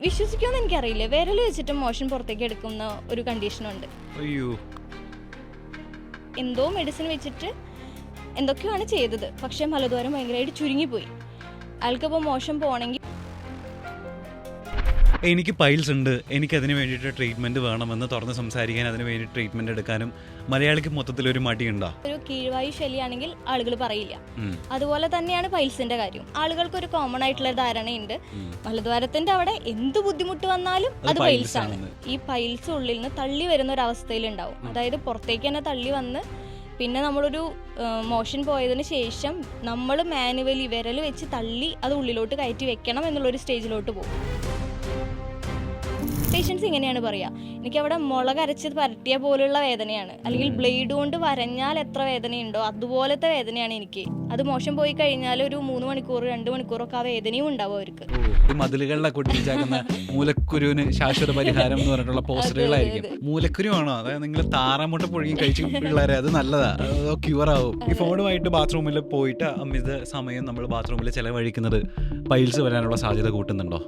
വിശ്വസിക്കുമെന്ന് എനിക്കറിയില്ല. വിരൽ വെച്ചിട്ട് മോഷൻ പുറത്തേക്ക് എടുക്കുന്ന ഒരു കണ്ടീഷനുണ്ട്. അയ്യോ, എന്തോ മെഡിസിൻ വെച്ചിട്ട് എന്തൊക്കെയാണ് ചെയ്തത്, പക്ഷേ മലദ്വാരം ഭയങ്കരമായിട്ട് ചുരുങ്ങിപ്പോയി. അയാൾക്കിപ്പോൾ മോഷൻ പോകണമെങ്കിൽ എനിക്ക് പൈൽസ് ഉണ്ട്, എനിക്കതിന് വേണ്ടിയിട്ട് ട്രീറ്റ്മെൻറ്റ് വേണമെന്ന് തുറന്ന് സംസാരിക്കാൻ, അതിന് വേണ്ടി ട്രീറ്റ്മെൻറ്റ് എടുക്കാനും മലയാളിക്ക് മൊത്തത്തിലൊരു മടിയുണ്ടോ? ഒരു കീഴ്വായു ശല്യമാണെങ്കിൽ ആളുകൾ പറയില്ല. അതുപോലെ തന്നെയാണ് പൈൽസിന്റെ കാര്യം. ആളുകൾക്ക് ഒരു കോമൺ ആയിട്ടുള്ള ധാരണയുണ്ട്, മലദ്വാരത്തിന്റെ അവിടെ എന്ത് ബുദ്ധിമുട്ട് വന്നാലും അത് പൈൽസ് ആണ്. ഈ പൈൽസ് ഉള്ളിൽ നിന്ന് തള്ളി വരുന്ന ഒരു അവസ്ഥയിൽ ഉണ്ടാവും. അതായത് പുറത്തേക്ക് തന്നെ തള്ളി വന്ന് പിന്നെ നമ്മളൊരു മോഷൻ പോയതിന് ശേഷം നമ്മൾ മാനുവലി വിരൽ വെച്ച് തള്ളി അത് ഉള്ളിലോട്ട് കയറ്റി വെക്കണം എന്നുള്ളൊരു സ്റ്റേജിലോട്ട് പോകും. പേഷ്യൻസ് ഇങ്ങനെയാണ് പറയുക, എനിക്കവിടെ മുളക് അരച്ച് പരട്ടിയ പോലുള്ള വേദനയാണ്, അല്ലെങ്കിൽ ബ്ലേഡ് കൊണ്ട് വരഞ്ഞാൽ എത്ര വേദനയുണ്ടോ അതുപോലത്തെ വേദനയാണ് എനിക്ക്. അത് മോശം പോയി കഴിഞ്ഞാൽ ഒരു 3 മണിക്കൂർ 2 മണിക്കൂറൊക്കെ ആ വേദനയും ഉണ്ടാവും അവർക്ക്. മതിലുകളിലൊക്കെ ഒട്ടിച്ചാക്കുന്ന മൂലക്കുരുവിന് ശാശ്വത പരിഹാരം എന്ന് പറഞ്ഞിട്ടുള്ള പോസ്റ്ററുകളായിരിക്കും. മൂലക്കുരുവാണോ? അതായത് നിങ്ങൾ താറാമുട്ട പുഴുങ്ങി കഴിച്ച പിള്ളേരെ അത് നല്ലതാ, ക്യൂർ ആവും. ഈ ഫോണുമായിട്ട് ബാത്റൂമിൽ പോയിട്ട് അമിത സമയം നമ്മൾ ബാത്റൂമിൽ ചെലവഴിക്കുന്നത് പൈൽസ് വരാനുള്ള സാധ്യത കൂട്ടുന്നുണ്ടോ?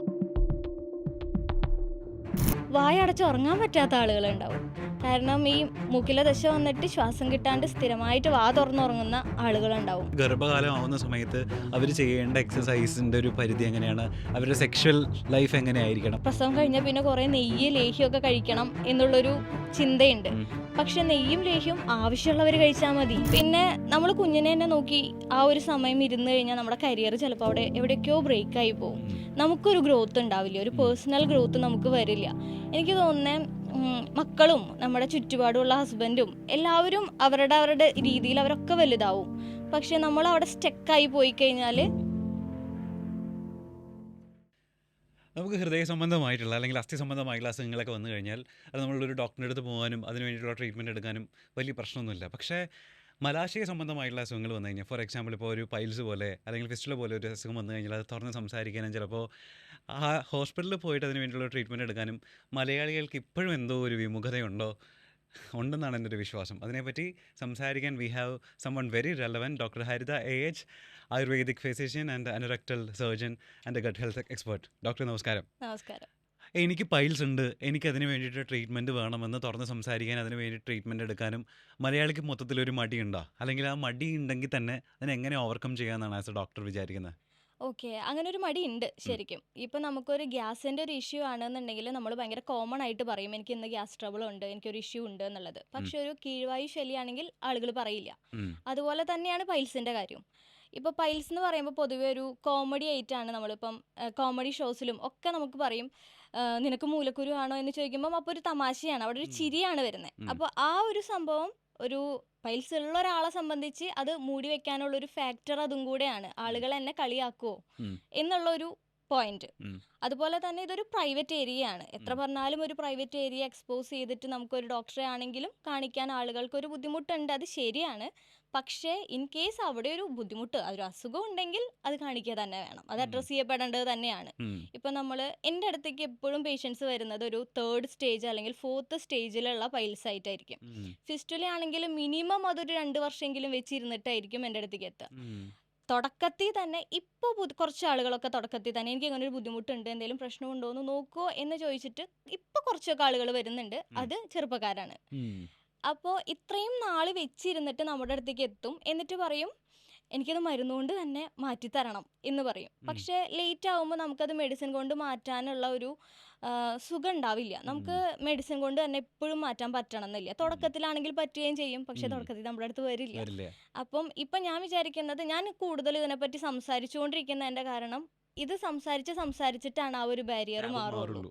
വായ അടച്ച് ഉറങ്ങാൻ പറ്റാത്ത ആളുകളുണ്ടാവും. കാരണം ഈ മൂക്കിലെ ദശ വന്നിട്ട് ശ്വാസം കിട്ടാണ്ട് സ്ഥിരമായിട്ട് വാ തുറന്നുറങ്ങുന്ന ആളുകളുണ്ടാവും. ഗർഭകാലം ആവുന്ന സമയത്ത് അവർ ചെയ്യേണ്ട എക്സസൈസിന്റെ ഒരു പരിധി എങ്ങനെയാണ്? അവരുടെ സെക്ഷൽ ലൈഫ് എങ്ങനെയായിരിക്കണം? പ്രസവം കഴിഞ്ഞാൽ പിന്നെ കുറേ നെയ്യ് ലേഹ്യമൊക്കെ കഴിക്കണം എന്നുള്ളൊരു ചിന്തയുണ്ട്. പക്ഷെ നെയ്യും ലേഹ്യവും ആവശ്യമുള്ളവർ കഴിച്ചാൽ മതി. പിന്നെ നമ്മൾ കുഞ്ഞിനെ തന്നെ നോക്കി ആ ഒരു സമയം ഇരുന്ന് കഴിഞ്ഞാൽ നമ്മുടെ കരിയർ ചിലപ്പോൾ അവിടെ എവിടെയൊക്കെയോ ബ്രേക്കായി പോകും. നമുക്കൊരു ഗ്രോത്ത് ഉണ്ടാവില്ല, ഒരു പേഴ്സണൽ ഗ്രോത്ത് നമുക്ക് വരില്ല. എനിക്ക് തോന്നുന്നത് മക്കളും നമ്മുടെ ചുറ്റുപാടുമുള്ള ഹസ്ബൻഡും എല്ലാവരും അവരുടെ രീതിയിൽ അവരൊക്കെ വലുതാവും. പക്ഷെ നമ്മൾ അവിടെ സ്റ്റക്കായി പോയി കഴിഞ്ഞാൽ നമുക്ക് ഹൃദയ സംബന്ധമായിട്ടുള്ള അല്ലെങ്കിൽ അസ്ഥി സംബന്ധമായിട്ടുള്ള അസുഖങ്ങളൊക്കെ വന്നു കഴിഞ്ഞാൽ അത് നമ്മളൊരു ഡോക്ടറിൻ്റെ അടുത്ത് പോകാനും അതിന് വേണ്ടിയിട്ടുള്ള ട്രീറ്റ്മെൻറ്റ് എടുക്കാനും വലിയ പ്രശ്നമൊന്നുമില്ല. പക്ഷേ മലാശയ സംബന്ധമായിട്ടുള്ള അസുഖങ്ങൾ വന്നു കഴിഞ്ഞാൽ, ഫോർ എക്സാമ്പിൾ ഇപ്പോൾ ഒരു പൈൽസ് പോലെ അല്ലെങ്കിൽ ഫിസ്റ്റുല പോലെ ഒരു അസുഖം വന്നു കഴിഞ്ഞാൽ അത് തുറന്ന് സംസാരിക്കാനും ചിലപ്പോൾ ആ ഹോസ്പിറ്റലിൽ പോയിട്ട് അതിന് വേണ്ടിയിട്ടുള്ള ട്രീറ്റ്മെൻറ്റ് എടുക്കാനും മലയാളികൾക്ക് ഇപ്പോഴും എന്തോ ഒരു വിമുഖതയുണ്ടോ ഉണ്ടെന്നാണ് എൻ്റെ ഒരു വിശ്വാസം. അതിനെപ്പറ്റി സംസാരിക്കാൻ we have someone very relevant, doctor Haritha AH, ayurvedic physician and anorectal surgeon and gut health expert. Doctor നമസ്കാരം. നമസ്കാരം. എനിക്ക് പൈൽസ് ഉണ്ട്, എനിക്കതിന് വേണ്ടിയിട്ട് ട്രീറ്റ്മെൻറ്റ് വേണമെന്ന് തുറന്ന് സംസാരിക്കാൻ, അതിന് വേണ്ടി ട്രീറ്റ്മെൻറ്റ് എടുക്കാനും മലയാളിക്ക് മൊത്തത്തിലൊരു മടിയുണ്ടോ? അല്ലെങ്കിൽ ആ മടി ഉണ്ടെങ്കിൽ തന്നെ അതിനെങ്ങനെ ഓവർകം ചെയ്യാമെന്നാണ് ആസ് എ ഡോക്ടർ വിചാരിക്കുന്നത്? ഓക്കെ, അങ്ങനെ ഒരു മടി ഉണ്ട് ശരിക്കും. ഇപ്പം നമുക്കൊരു ഗ്യാസിൻ്റെ ഒരു ഇഷ്യൂ ആണെന്നുണ്ടെങ്കിൽ നമ്മൾ ഭയങ്കര കോമൺ ആയിട്ട് പറയും, എനിക്ക് ഇന്ന് ഗ്യാസ് ട്രബിൾ ഉണ്ട്, എനിക്കൊരു ഇഷ്യൂ ഉണ്ട് എന്നുള്ളത്. പക്ഷെ ഒരു കീഴ്വായു ശല്യമാണെങ്കിൽ ആളുകൾ പറയില്ല. അതുപോലെ തന്നെയാണ് പൈൽസിൻ്റെ കാര്യം. ഇപ്പോൾ പൈൽസ് എന്ന് പറയുമ്പോൾ പൊതുവെ ഒരു കോമഡി ആയിട്ടാണ് നമ്മളിപ്പം കോമഡി ഷോസിലും ഒക്കെ നമുക്ക് പറയും, നിനക്ക് മൂലക്കുരു ആണോ എന്ന് ചോദിക്കുമ്പം അപ്പോൾ ഒരു തമാശയാണ്, അവിടെ ഒരു ചിരിയാണ് വരുന്നത്. അപ്പോൾ ആ ഒരു സംഭവം ഒരു പൈൽസ് ഉള്ള ഒരാളെ സംബന്ധിച്ച് അത് മൂടി വെക്കാനുള്ളൊരു ഫാക്ടർ അതും കൂടെയാണ്. ആളുകൾ എന്നെ കളിയാക്കുമോ എന്നുള്ളൊരു പോയിന്റ്. അതുപോലെ തന്നെ ഇതൊരു പ്രൈവറ്റ് ഏരിയ ആണ്. എത്ര പറഞ്ഞാലും ഒരു പ്രൈവറ്റ് ഏരിയ എക്സ്പോസ് ചെയ്തിട്ട് നമുക്കൊരു ഡോക്ടറെ ആണെങ്കിലും കാണിക്കാൻ ആളുകൾക്കൊരു ബുദ്ധിമുട്ടുണ്ട്, അത് ശരിയാണ്. പക്ഷേ ഇൻ കേസ് അവിടെ ഒരു ബുദ്ധിമുട്ട്, ഒരു അസുഖം ഉണ്ടെങ്കിൽ അത് കാണിക്കുക തന്നെ വേണം, അത് അഡ്രസ്സ് ചെയ്യപ്പെടേണ്ടത് തന്നെയാണ്. ഇപ്പം നമ്മൾ എൻ്റെ അടുത്തേക്ക് എപ്പോഴും പേഷ്യൻസ് വരുന്നത് ഒരു 3rd സ്റ്റേജ് അല്ലെങ്കിൽ 4th സ്റ്റേജിലുള്ള പൈൽസ് ആയിട്ടായിരിക്കും. ഫിസ്റ്റുല ആണെങ്കിൽ മിനിമം അതൊരു 2 വർഷമെങ്കിലും വെച്ചിരുന്നിട്ടായിരിക്കും എൻ്റെ അടുത്തേക്ക് എത്തുക. തുടക്കത്തിൽ തന്നെ ഇപ്പോൾ കുറച്ച് ആളുകളൊക്കെ തുടക്കത്തിൽ തന്നെ എനിക്ക് അങ്ങനെ ഒരു ബുദ്ധിമുട്ടുണ്ട്, എന്തെങ്കിലും പ്രശ്നമുണ്ടോ എന്ന് നോക്കുമോ എന്ന് ചോദിച്ചിട്ട് ഇപ്പോൾ കുറച്ചൊക്കെ ആളുകൾ വരുന്നുണ്ട്. അത് ചെറുപ്പക്കാരാണ്. അപ്പോൾ ഇത്രയും നാൾ വെച്ചിരുന്നിട്ട് നമ്മുടെ അടുത്തേക്ക് എത്തും, എന്നിട്ട് പറയും എനിക്കത് മരുന്നുകൊണ്ട് തന്നെ മാറ്റിത്തരണം എന്ന് പറയും. പക്ഷേ ലേറ്റ് ആകുമ്പോൾ നമുക്കത് മെഡിസിൻ കൊണ്ട് മാറ്റാനുള്ള ഒരു സുഖം ഉണ്ടാവില്ല. നമുക്ക് മെഡിസിൻ കൊണ്ട് തന്നെ എപ്പോഴും മാറ്റാൻ പറ്റണം എന്നില്ല. തുടക്കത്തിലാണെങ്കിൽ പറ്റുകയും ചെയ്യും, പക്ഷേ തുടക്കത്തിൽ നമ്മുടെ അടുത്ത് വരില്ല. അപ്പം ഇപ്പം ഞാൻ വിചാരിക്കുന്നത്, ഞാൻ കൂടുതൽ ഇതിനെപ്പറ്റി സംസാരിച്ചുകൊണ്ടിരിക്കുന്നതിൻ്റെ കാരണം ഇത് സംസാരിച്ചിട്ടാണ് ആ ഒരു ബാരിയർ മാറുള്ളൂ.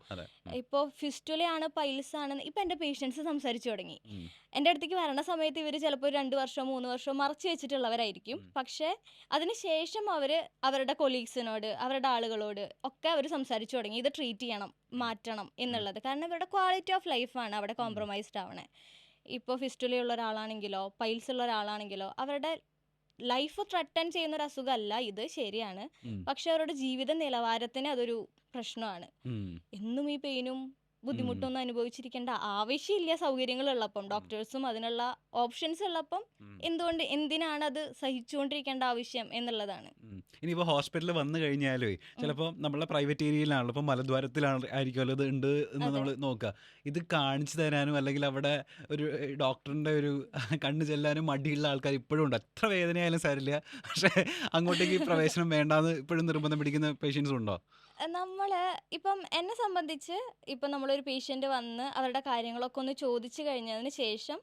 ഇപ്പോൾ ഫിസ്റ്റുലയാണ് പൈൽസ് ആണെന്ന് ഇപ്പം എൻ്റെ പേഷ്യൻസ് സംസാരിച്ചു തുടങ്ങി. എൻ്റെ അടുത്തേക്ക് വരണ സമയത്ത് ഇവർ ചിലപ്പോൾ 2 വർഷം 3 വർഷം മറച്ചു വെച്ചിട്ടുള്ളവരായിരിക്കും. പക്ഷേ അതിനുശേഷം അവർ അവരുടെ കൊളീഗ്സിനോട് അവരുടെ ആളുകളോട് ഒക്കെ അവർ സംസാരിച്ചു തുടങ്ങി ഇത് ട്രീറ്റ് ചെയ്യണം, മാറ്റണം എന്നുള്ളത്. കാരണം ഇവരുടെ ക്വാളിറ്റി ഓഫ് ലൈഫാണ് അവിടെ കോംപ്രമൈസ്ഡ് ആവണേ. ഇപ്പോൾ ഫിസ്റ്റുലയുള്ള ഒരാളാണെങ്കിലോ പൈൽസ് ഉള്ള ഒരാളാണെങ്കിലോ അവരുടെ ലൈഫ് ത്രട്ടൻ ചെയ്യുന്ന ഒരു അസുഖമല്ല ഇത്, ശരിയാണ്. പക്ഷെ അവരുടെ ജീവിത നിലവാരത്തിന് അതൊരു പ്രശ്നമാണ്. എന്നും ഈ പെയിനും ബുദ്ധിമുട്ടൊന്നും അനുഭവിച്ചിരിക്കേണ്ട ആവശ്യമില്ല. സൗകര്യങ്ങളുള്ളപ്പം, ഡോക്ടേഴ്സും അതിനുള്ള ഓപ്ഷൻസ് ഉള്ളപ്പം എന്തിനാണ് അത് സഹിച്ചുകൊണ്ടിരിക്കേണ്ട ആവശ്യം എന്നുള്ളതാണ്. ഇനിയിപ്പോൾ ഹോസ്പിറ്റലിൽ വന്നു കഴിഞ്ഞാലേ ഉം. ചിലപ്പോൾ നമ്മളെ പ്രൈവറ്റ് ഏരിയയിലാണല്ലോ, ഇപ്പോൾ മലദ്വാരത്തിലാണ് ആയിരിക്കുമല്ലോ ഇത് ഉണ്ട് എന്ന് അതെ. നമ്മൾ നോക്കുക. ഇത് കാണിച്ചു തരാനും അല്ലെങ്കിൽ അവിടെ ഒരു ഡോക്ടറിൻ്റെ ഒരു കണ്ണ് ചെല്ലാനും മടിയുള്ള ആൾക്കാർ ഇപ്പോഴും ഉണ്ട്. എത്ര വേദനയായാലും സാരില്ല, പക്ഷേ അങ്ങോട്ടേക്ക് ഈ പ്രവേശനം വേണ്ടാന്ന് ഇപ്പോഴും നിർബന്ധം പിടിക്കുന്ന പേഷ്യൻസും ഉണ്ടോ? നമ്മള് ഇപ്പം എന്നെ സംബന്ധിച്ച് ഇപ്പം നമ്മളൊരു പേഷ്യൻ്റ് വന്ന് അവരുടെ കാര്യങ്ങളൊക്കെ ഒന്ന് ചോദിച്ചു കഴിഞ്ഞതിന് ശേഷം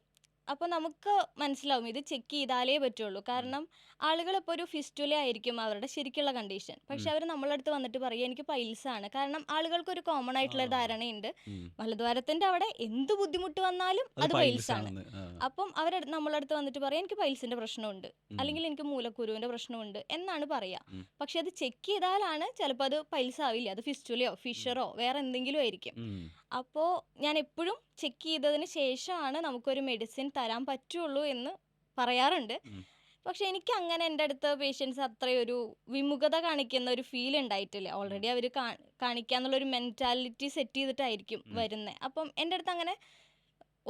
അപ്പോൾ നമുക്ക് മനസ്സിലാവും ഇത് ചെക്ക് ചെയ്താലേ പറ്റുള്ളൂ. കാരണം ആളുകളിപ്പോൾ ഒരു ഫിസ്റ്റുല ആയിരിക്കും അവരുടെ ശരിക്കുള്ള കണ്ടീഷൻ. പക്ഷെ ഉം. അവർ നമ്മളെ അടുത്ത് വന്നിട്ട് പറയും എനിക്ക് പൈൽസ് ആണ്. കാരണം ആളുകൾക്കൊരു കോമൺ ആ. ആയിട്ടുള്ള ധാരണയുണ്ട് ഉം. മലദ്വാരത്തിൻ്റെ അവിടെ എന്ത് ബുദ്ധിമുട്ട് വന്നാലും അത് അത് പൈൽസ് പൈൽസ് ആണ്. ആണെന്ന്. ആ. അപ്പം നമ്മളെ അടുത്ത് വന്നിട്ട് പറയും എനിക്ക് പൈൽസിൻ്റെ പ്രശ്നമുണ്ട് ഉം. അല്ലെങ്കിൽ എനിക്ക് മൂലക്കുരുവിൻ്റെ പ്രശ്നമുണ്ട് എന്നാണ് പറയുക. ഉം. പക്ഷെ അത് ചെക്ക് ചെയ്താലാണ് ചിലപ്പോൾ അത് പൈൽസ് ആവില്ല, അത് ഫിസ്റ്റുലയോ ഫിഷറോ വേറെ എന്തെങ്കിലും ആയിരിക്കും. ഉം. അപ്പോൾ ഞാൻ എപ്പോഴും ചെക്ക് ചെയ്തതിന് ശേഷമാണ് നമുക്കൊരു മെഡിസിൻ തരാൻ പറ്റുള്ളൂ എന്ന് പറയാറുണ്ട്. ഉം. പക്ഷെ എനിക്ക് അങ്ങനെ എൻ്റെ അടുത്ത പേഷ്യൻസ് അത്രയൊരു വിമുഖത കാണിക്കുന്ന ഒരു ഫീൽ ഉണ്ടായിട്ടില്ല. ഉം. ഓൾറെഡി അവർ കാണിക്കാന്നുള്ളൊരു മെൻറ്റാലിറ്റി സെറ്റ് ചെയ്തിട്ടായിരിക്കും ഉം. വരുന്നത്. അപ്പം എൻ്റെ അടുത്ത് അങ്ങനെ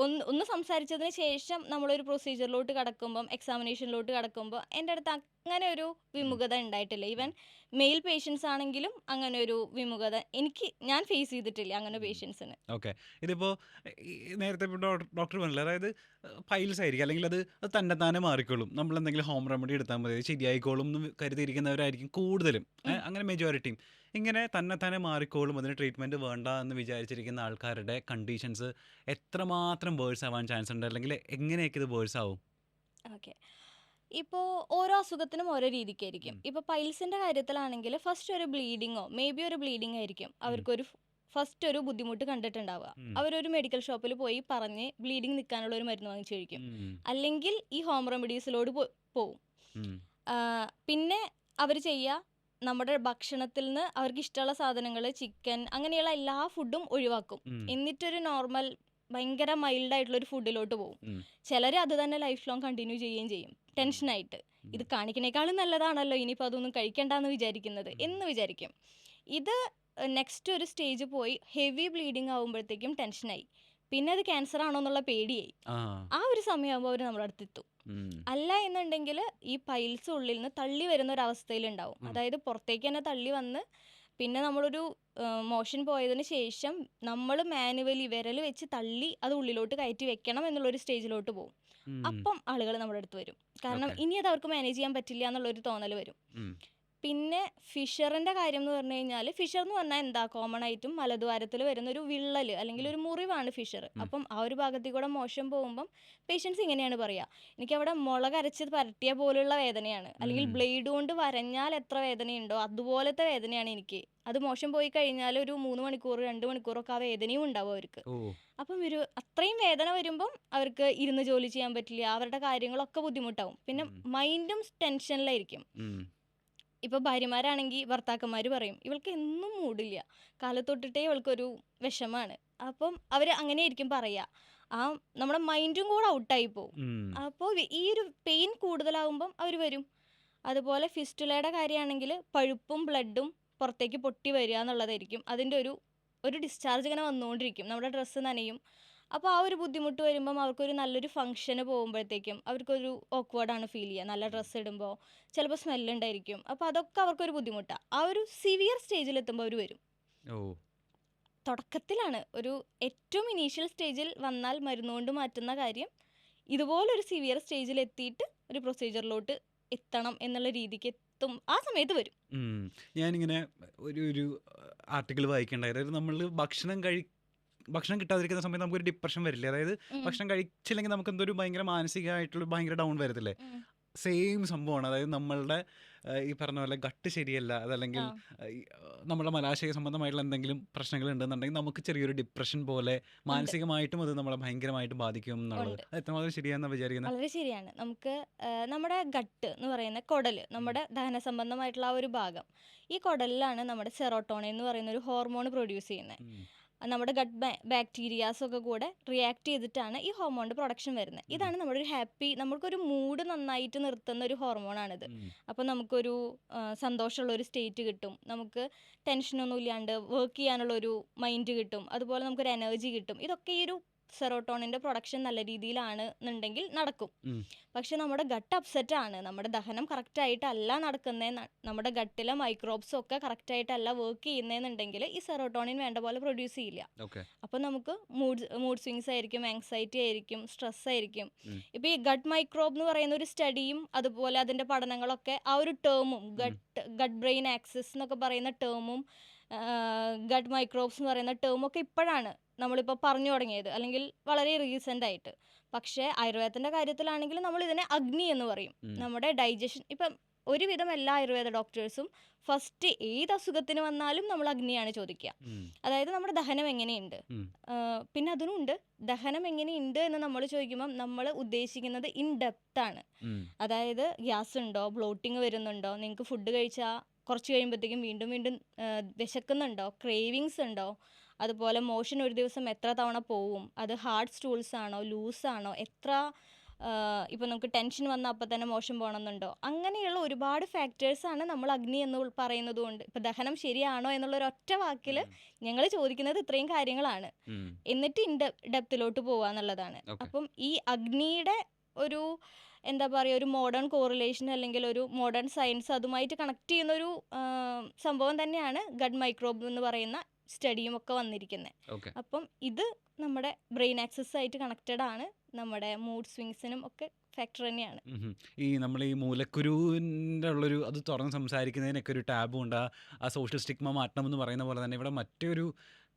ഒന്ന് സംസാരിച്ചതിന് ശേഷം നമ്മളൊരു പ്രൊസീജിയറിലോട്ട് കടക്കുമ്പം എക്സാമിനേഷനിലോട്ട് കടക്കുമ്പോൾ എൻ്റെ അടുത്ത് അങ്ങനെ ഒരു ഉം. വിമുഖത ഉണ്ടായിട്ടില്ല. ഈവൻ ഉം. മെയിൽ പേഷ്യൻസ് ആണെങ്കിലും അങ്ങനെ ഒരു വിമുഖത ഞാൻ ഫേസ് ചെയ്തിട്ടില്ല അങ്ങനെ ഉം. പേഷ്യൻസിന്. ഓക്കെ. ഇതിപ്പോൾ നേരത്തെ ഇപ്പോൾ ഡോക്ടർ പറഞ്ഞില്ല, അതായത് പൈൽസ് ആയിരിക്കും അല്ലെങ്കിൽ അത് തന്നെത്താനെ മാറിക്കോളും, നമ്മൾ എന്തെങ്കിലും ഹോം റെമഡി എടുത്താൽ മതി അത് ശരിയായിക്കോളും എന്ന് കരുതിയിരിക്കുന്നവരായിരിക്കും കൂടുതലും. അങ്ങനെ മെജോറിറ്റിയും ഇങ്ങനെ തന്നെത്താനെ മാറിക്കോളും, അതിന് ട്രീറ്റ്മെൻറ്റ് വേണ്ട എന്ന് വിചാരിച്ചിരിക്കുന്ന ആൾക്കാരുടെ കണ്ടീഷൻസ് എത്രമാത്രം വേഴ്സ് ആവാൻ ചാൻസ് ഉണ്ട്, അല്ലെങ്കിൽ എങ്ങനെയൊക്കെ ഇത് വേഴ്സ് ആവും? ഓക്കെ. ഇപ്പോൾ ഓരോ അസുഖത്തിനും ഓരോ രീതിക്കായിരിക്കും. ഉം. ഇപ്പോൾ പൈൽസിൻ്റെ കാര്യത്തിലാണെങ്കിൽ ഫസ്റ്റ് ഒരു ബ്ലീഡിങ്ങോ മേ ബി ഒരു ബ്ലീഡിങ് ആയിരിക്കും ഉം. അവർക്കൊരു ഫസ്റ്റ് ഒരു ബുദ്ധിമുട്ട് കണ്ടിട്ടുണ്ടാവുക. ഉം. അവരൊരു മെഡിക്കൽ ഷോപ്പിൽ പോയി പറഞ്ഞ് ബ്ലീഡിങ് നിൽക്കാനുള്ള ഒരു മരുന്ന് വാങ്ങിച്ചു കഴിക്കും. ഉം. അല്ലെങ്കിൽ ഈ ഹോം റെമഡീസിലോട് പോവും. ഉം. പിന്നെ അവർ ചെയ്യുക നമ്മുടെ ഭക്ഷണത്തിൽ നിന്ന് അവർക്ക് ഇഷ്ടമുള്ള സാധനങ്ങൾ ചിക്കൻ അങ്ങനെയുള്ള എല്ലാ ഫുഡും ഒഴിവാക്കും. ഉം. എന്നിട്ടൊരു നോർമൽ ഭയങ്കര മൈൽഡായിട്ടുള്ളൊരു ഫുഡിലോട്ട് പോകും. ഉം. ചിലർ അത് തന്നെ ലൈഫ് ലോങ് കണ്ടിന്യൂ ചെയ്യുകയും ചെയ്യും ഉം. ടെൻഷനായിട്ട്. ഇത് ഉം. കാണിക്കണേക്കാളും നല്ലതാണല്ലോ ഇനിയിപ്പോൾ അതൊന്നും കഴിക്കണ്ടെന്ന് വിചാരിക്കുന്നത് ഉം. എന്ന് വിചാരിക്കും. ഇത് നെക്സ്റ്റ് ഒരു സ്റ്റേജ് പോയി ഹെവി ബ്ലീഡിങ് ആകുമ്പോഴത്തേക്കും ടെൻഷനായി. പിന്നെ അത് ക്യാൻസർ ആണോ എന്നുള്ള പേടിയായി. ആ. ആ ഒരു സമയമാകുമ്പോൾ അവർ നമ്മുടെ അടുത്തെത്തും. ഉം. അല്ല എന്നുണ്ടെങ്കിൽ ഈ പൈൽസ് ഉള്ളിൽ നിന്ന് തള്ളി വരുന്ന ഒരു അവസ്ഥയിലുണ്ടാവും. ഉം. അതായത് പുറത്തേക്ക് തന്നെ തള്ളി വന്ന് പിന്നെ നമ്മളൊരു മോഷൻ പോയതിന് ശേഷം നമ്മൾ മാനുവലി വിരൽ വെച്ച് തള്ളി അത് ഉള്ളിലോട്ട് കയറ്റി വെക്കണം എന്നുള്ളൊരു സ്റ്റേജിലോട്ട് പോകും. ഉം. അപ്പം ആളുകൾ നമ്മുടെ അടുത്ത് വരും. കാരണം ഓക്കെ. ഇനി അത് അവർക്ക് മാനേജ് ചെയ്യാൻ പറ്റില്ല എന്നുള്ളൊരു തോന്നൽ വരും. ഉം. പിന്നെ ഫിഷറിൻ്റെ കാര്യം എന്ന് പറഞ്ഞു കഴിഞ്ഞാൽ ഫിഷർ എന്ന് പറഞ്ഞാൽ എന്താ കോമൺ ആയിട്ടും മലദ്വാരത്തിൽ വരുന്ന ഒരു വിള്ളൽ അല്ലെങ്കിൽ ഉം. ഒരു മുറിവാണ് ഫിഷർ. ഉം. അപ്പം ആ ഒരു ഭാഗത്തിൽ കൂടെ മോശം പോകുമ്പം പേഷ്യൻസ് ഇങ്ങനെയാണ് പറയുക, എനിക്കവിടെ മുളക് അരച്ച് പരട്ടിയ പോലുള്ള വേദനയാണ്, അല്ലെങ്കിൽ ഉം. ബ്ലേഡ് കൊണ്ട് വരഞ്ഞാൽ എത്ര വേദനയുണ്ടോ അതുപോലത്തെ വേദനയാണ് എനിക്ക്. അത് മോശം പോയി കഴിഞ്ഞാൽ ഒരു 3 മണിക്കൂർ 2 മണിക്കൂറൊക്കെ ആ വേദനയും ഉണ്ടാവും അവർക്ക്. ഓ. അപ്പം അത്രയും വേദന വരുമ്പം അവർക്ക് ഇരുന്ന് ജോലി ചെയ്യാൻ പറ്റില്ല, അവരുടെ കാര്യങ്ങളൊക്കെ ബുദ്ധിമുട്ടാവും. പിന്നെ ഉം. മൈൻഡും ടെൻഷനിലായിരിക്കും. ഉം. ഇപ്പോൾ ഭാര്യമാരാണെങ്കിൽ ഭർത്താക്കന്മാർ പറയും ഇവൾക്ക് എന്നും മൂടില്ല, കാലത്തൊട്ടിട്ടേ ഇവൾക്കൊരു വിഷമാണ്. അപ്പം അവർ അങ്ങനെ ആയിരിക്കും പറയുക. ആ നമ്മുടെ മൈൻഡും കൂടെ ഔട്ടായി പോകും. ഉം. അപ്പോൾ ഈ ഒരു പെയിൻ കൂടുതലാവുമ്പം അവർ വരും. അതുപോലെ ഫിസ്റ്റുലയുടെ കാര്യമാണെങ്കിൽ പഴുപ്പും ബ്ലഡും പുറത്തേക്ക് പൊട്ടി വരിക എന്നുള്ളതായിരിക്കും. അതിൻ്റെ ഒരു ഡിസ്ചാർജ് ഇങ്ങനെ വന്നുകൊണ്ടിരിക്കും, നമ്മുടെ ഡ്രസ്സ് നനയും. അപ്പോൾ ആ ഒരു ബുദ്ധിമുട്ട് വരുമ്പം അവർക്കൊരു നല്ലൊരു ഫംഗ്ഷന് പോകുമ്പോഴത്തേക്കും അവർക്കൊരു ഓക്വേർഡാണ് ഫീൽ ചെയ്യുക. നല്ല ഡ്രസ്സ് ഇടുമ്പോൾ ചിലപ്പോൾ സ്മെല്ലുണ്ടായിരിക്കും. അപ്പോൾ അതൊക്കെ അവർക്കൊരു ബുദ്ധിമുട്ടാണ്. ആ ഒരു സിവിയർ സ്റ്റേജിലെത്തുമ്പോൾ അവർ വരും. ഓ. തുടക്കത്തിലാണ് ഒരു ഏറ്റവും ഇനീഷ്യൽ സ്റ്റേജിൽ വന്നാൽ മരുന്നുകൊണ്ട് മാറ്റുന്ന കാര്യം ഇതുപോലൊരു സിവിയർ സ്റ്റേജിൽ എത്തിയിട്ട് ഒരു പ്രൊസീജിയറിലോട്ട് എത്തണം എന്നുള്ള രീതിക്ക് എത്തും. ആ സമയത്ത് വരും. ഉം. ഞാനിങ്ങനെ ഒരു ആർട്ടിക്കിൾ വായിക്കണ്ടായി, അതായത് നമ്മൾ ഭക്ഷണം കിട്ടാതിരിക്കുന്ന സമയത്ത് നമുക്കൊരു ഡിപ്രഷൻ വരില്ലേ, അതായത് ഉം. ഭക്ഷണം കഴിച്ചില്ലെങ്കിൽ നമുക്ക് എന്തോ ഒരു ഭയങ്കര മാനസികമായിട്ടുള്ള ഭയങ്കര ഡൗൺ വരത്തില്ലേ, ഉം. സെയിം സംഭവമാണ്. അതായത് നമ്മളുടെ ഈ പറഞ്ഞ പോലെ ഗട്ട് ശരിയല്ല, അതല്ലെങ്കിൽ ആ നമ്മുടെ മലാശയ സംബന്ധമായിട്ടുള്ള എന്തെങ്കിലും പ്രശ്നങ്ങൾ ഉണ്ടെന്നുണ്ടെങ്കിൽ നമുക്ക് ചെറിയൊരു ഡിപ്രഷൻ പോലെ ഉണ്ട് മാനസികമായിട്ടും അത് നമ്മളെ ഭയങ്കരമായിട്ട് ബാധിക്കും എന്നുള്ളത് ഉണ്ട് അത് എത്രമാത്രം ശരിയാണെന്നാണ് വിചാരിക്കുന്നത്? വളരെ ശരിയാണ്. നമുക്ക് നമ്മുടെ ഗട്ട് എന്ന് പറയുന്ന കുടൽ, നമ്മുടെ ദഹന സംബന്ധമായിട്ടുള്ള ആ ഒരു ഭാഗം, ഈ കുടലിലാണ് നമ്മുടെ സെറോട്ടോണിൻ എന്ന് പറയുന്ന ഒരു ഹോർമോൺ പ്രൊഡ്യൂസ് ചെയ്യുന്നത്. ഉം. നമ്മുടെ ഗട്ട് ബാക്ടീരിയാസൊക്കെ കൂടെ റിയാക്ട് ചെയ്തിട്ടാണ് ഈ ഹോർമോണിൻ്റെ പ്രൊഡക്ഷൻ വരുന്നത്. ഉം. ഇതാണ് നമ്മുടെ ഒരു നമുക്കൊരു മൂഡ് നന്നായിട്ട് നിർത്തുന്ന ഒരു ഹോർമോണാണിത്. ഉം. അപ്പോൾ നമുക്കൊരു സന്തോഷമുള്ള ഒരു സ്റ്റേറ്റ് കിട്ടും, നമുക്ക് ടെൻഷനൊന്നും ഇല്ലാണ്ട് വർക്ക് ചെയ്യാനുള്ളൊരു മൈൻഡ് കിട്ടും, അതുപോലെ നമുക്കൊരു എനർജി കിട്ടും. ഇതൊക്കെ ഈ ഒരു സെറോട്ടോണിൻ്റെ പ്രൊഡക്ഷൻ നല്ല രീതിയിലാണ് എന്നുണ്ടെങ്കിൽ നടക്കും. ഉം. പക്ഷെ നമ്മുടെ ഗട്ട് അപ്സെറ്റ് ആണ്, നമ്മുടെ ദഹനം കറക്റ്റായിട്ടല്ല നടക്കുന്നതെന്ന്, നമ്മുടെ ഗട്ടിലെ മൈക്രോബ്സും ഒക്കെ കറക്റ്റായിട്ടല്ല വർക്ക് ചെയ്യുന്നതെന്നുണ്ടെങ്കിൽ ഈ സെറോട്ടോണിൻ വേണ്ട പോലെ പ്രൊഡ്യൂസ് ചെയ്യില്ല. ഓക്കെ. അപ്പോൾ നമുക്ക് മൂഡ് സ്വിങ്സ് ആയിരിക്കും, ആങ്സൈറ്റി ആയിരിക്കും, സ്ട്രെസ് ആയിരിക്കും. ഉം. ഇപ്പോൾ ഈ ഗട്ട് മൈക്രോബ് എന്ന് പറയുന്ന ഒരു സ്റ്റഡിയും അതുപോലെ അതിൻ്റെ പഠനങ്ങളൊക്കെ ആ ഒരു ടേമും ഗട്ട് ബ്രെയിൻ ആക്സിസ് എന്നൊക്കെ പറയുന്ന ടേമും ഗട്ട് മൈക്രോബ്സ് എന്ന് പറയുന്ന ടേമൊക്കെ ഇപ്പോഴാണ് നമ്മളിപ്പോൾ പറഞ്ഞു തുടങ്ങിയത്, അല്ലെങ്കിൽ വളരെ റീസെൻ്റ് ആയിട്ട്. പക്ഷേ ആയുർവേദത്തിൻ്റെ കാര്യത്തിലാണെങ്കിൽ നമ്മൾ ഇതിനെ അഗ്നി എന്ന് പറയും. നമ്മുടെ ഡൈജഷൻ, ഇപ്പം ഒരുവിധം എല്ലാ ആയുർവേദ ഡോക്ടേഴ്സും ഫസ്റ്റ് ഏത് അസുഖത്തിന് വന്നാലും നമ്മൾ അഗ്നിയാണ് ചോദിക്കുക. അതായത് നമ്മുടെ ദഹനം എങ്ങനെയുണ്ട്. പിന്നെ അതിനുണ്ട്, ദഹനം എങ്ങനെയുണ്ട് എന്ന് നമ്മൾ ചോദിക്കുമ്പം നമ്മൾ ഉദ്ദേശിക്കുന്നത് ഇൻ ഡെപ്ത് ആണ്. അതായത് ഗ്യാസ് ഉണ്ടോ, ബ്ലോട്ടിങ് വരുന്നുണ്ടോ, നിങ്ങൾക്ക് ഫുഡ് കഴിച്ചാൽ കുറച്ച് കഴിയുമ്പോഴത്തേക്കും വീണ്ടും വീണ്ടും വിശക്കുന്നുണ്ടോ, ക്രേവിങ്സ് ഉണ്ടോ, അതുപോലെ മോഷൻ ഒരു ദിവസം എത്ര തവണ പോവും, അത് ഹാർഡ് സ്റ്റൂൾസ് ആണോ ലൂസാണോ, എത്ര ഇപ്പം നമുക്ക് ടെൻഷൻ വന്നാൽ അപ്പം തന്നെ മോഷൻ പോകണമെന്നുണ്ടോ, അങ്ങനെയുള്ള ഒരുപാട് ഫാക്ടേഴ്സാണ് നമ്മൾ അഗ്നി എന്ന് പറയുന്നത് കൊണ്ട്. ഇപ്പം ദഹനം ശരിയാണോ എന്നുള്ള ഒരു ഒറ്റ വാക്കിൽ ഞങ്ങൾ ചോദിക്കുന്നത് ഇത്രയും കാര്യങ്ങളാണ്. എന്നിട്ട് ഡെപ്തിലോട്ട് പോവുക എന്നുള്ളതാണ്. അപ്പം ഈ അഗ്നിയുടെ ഒരു എന്താ പറയുക, ഒരു മോഡേൺ കോറിലേഷൻ അല്ലെങ്കിൽ ഒരു മോഡേൺ സയൻസ് അതുമായിട്ട് കണക്ട് ചെയ്യുന്നൊരു സംഭവം തന്നെയാണ് ഗട്ട് മൈക്രോബ് എന്ന് പറയുന്ന സ്റ്റഡിയും ഒക്കെ വന്നിരിക്കുന്നത്. അപ്പം ഇത് നമ്മുടെ ബ്രെയിൻ ആക്സസ് ആയിട്ട് കണക്റ്റഡ് ആണ്, നമ്മുടെ മൂഡ് സ്വിങ്സിനും ഒക്കെ ഫാക്ടർ തന്നെയാണ്. ഈ നമ്മൾ ഈ മൂലക്കുരുവിൻ്റെ ഉള്ളൊരു അത് തുറന്ന് സംസാരിക്കുന്നതിനൊക്കെ ഒരു ടാബും ഉണ്ട്. ആ സോഷ്യൽ സ്റ്റിഗ്മ മാറ്റണം എന്ന് പറയുന്ന പോലെ തന്നെ ഇവിടെ മറ്റൊരു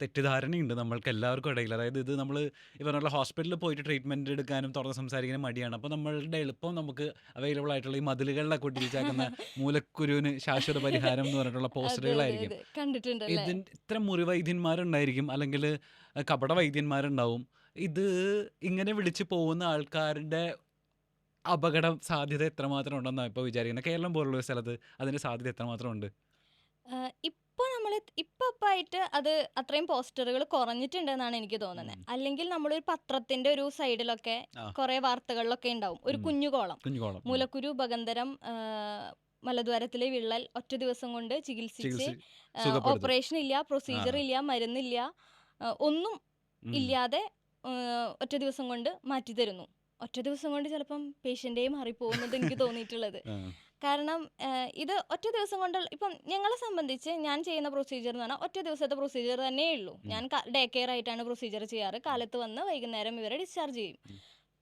തെറ്റിദ്ധാരണയുണ്ട് നമ്മൾക്ക് എല്ലാവർക്കും ഇടയിൽ. അതായത് ഇത് നമ്മൾ ഈ പറഞ്ഞ ഹോസ്പിറ്റലിൽ പോയിട്ട് ട്രീറ്റ്മെൻറ്റ് എടുക്കാനും തുറന്ന് സംസാരിക്കാനും മടിയാണ്. അപ്പോൾ നമ്മളുടെ എളുപ്പം നമുക്ക് അവൈലബിൾ ആയിട്ടുള്ള ഈ മതിലുകളിലൊക്കെ ഒട്ടിച്ചാക്കുന്ന മൂലക്കുരുവിന് ശാശ്വത പരിഹാരം എന്ന് പറഞ്ഞിട്ടുള്ള പോസ്റ്ററുകളായിരിക്കും. ഇതിന് ഇത്ര മുറിവൈദ്യന്മാരുണ്ടായിരിക്കും, അല്ലെങ്കിൽ കപട വൈദ്യന്മാരുണ്ടാവും. ഇത് ഇങ്ങനെ വിളിച്ച് പോകുന്ന ആൾക്കാരുടെ അപകട സാധ്യത എത്രമാത്രം ഉണ്ടെന്നാണ് ഇപ്പോൾ വിചാരിക്കുന്നത്? കേരളം പോലുള്ള സ്ഥലത്ത് അതിൻ്റെ സാധ്യത എത്രമാത്രം ഉണ്ട്? ഇപ്പോൾ ആയിട്ട് അത് അത്രയും പോസ്റ്ററുകൾ കുറഞ്ഞിട്ടുണ്ടെന്നാണ് എനിക്ക് തോന്നുന്നത്. അല്ലെങ്കിൽ നമ്മളൊരു പത്രത്തിന്റെ ഒരു സൈഡിലൊക്കെ കുറെ വാർത്തകളിലൊക്കെ ഉണ്ടാവും ഒരു കുഞ്ഞുകോളം, മൂലക്കുരു ഉപകന്ധരം മലദ്വാരത്തിലെ വിള്ളൽ ഒറ്റ ദിവസം കൊണ്ട് ചികിത്സിച്ച്, ഓപ്പറേഷൻ ഇല്ല, പ്രൊസീജിയർ ഇല്ല, മരുന്നില്ല, ഒന്നും ഇല്ലാതെ ഒറ്റ ദിവസം കൊണ്ട് മാറ്റി തരുന്നു. ഒറ്റ ദിവസം കൊണ്ട് ചിലപ്പം പേഷ്യൻ്റേ മാറിപ്പോകുന്നത് എനിക്ക് തോന്നിയിട്ടുള്ളത്. കാരണം ഇത് ഒറ്റ ദിവസം കൊണ്ട്, ഇപ്പം ഞങ്ങളെ സംബന്ധിച്ച് ഞാൻ ചെയ്യുന്ന പ്രൊസീജിയർ എന്ന് പറഞ്ഞാൽ ഒറ്റ ദിവസത്തെ പ്രൊസീജിയർ തന്നെയേ ഉള്ളൂ. ഞാൻ ഡേ കെയർ ആയിട്ടാണ് പ്രൊസീജിയർ ചെയ്യാറ്. കാലത്ത് വന്ന് വൈകുന്നേരം ഇവരെ ഡിസ്ചാർജ് ചെയ്യും.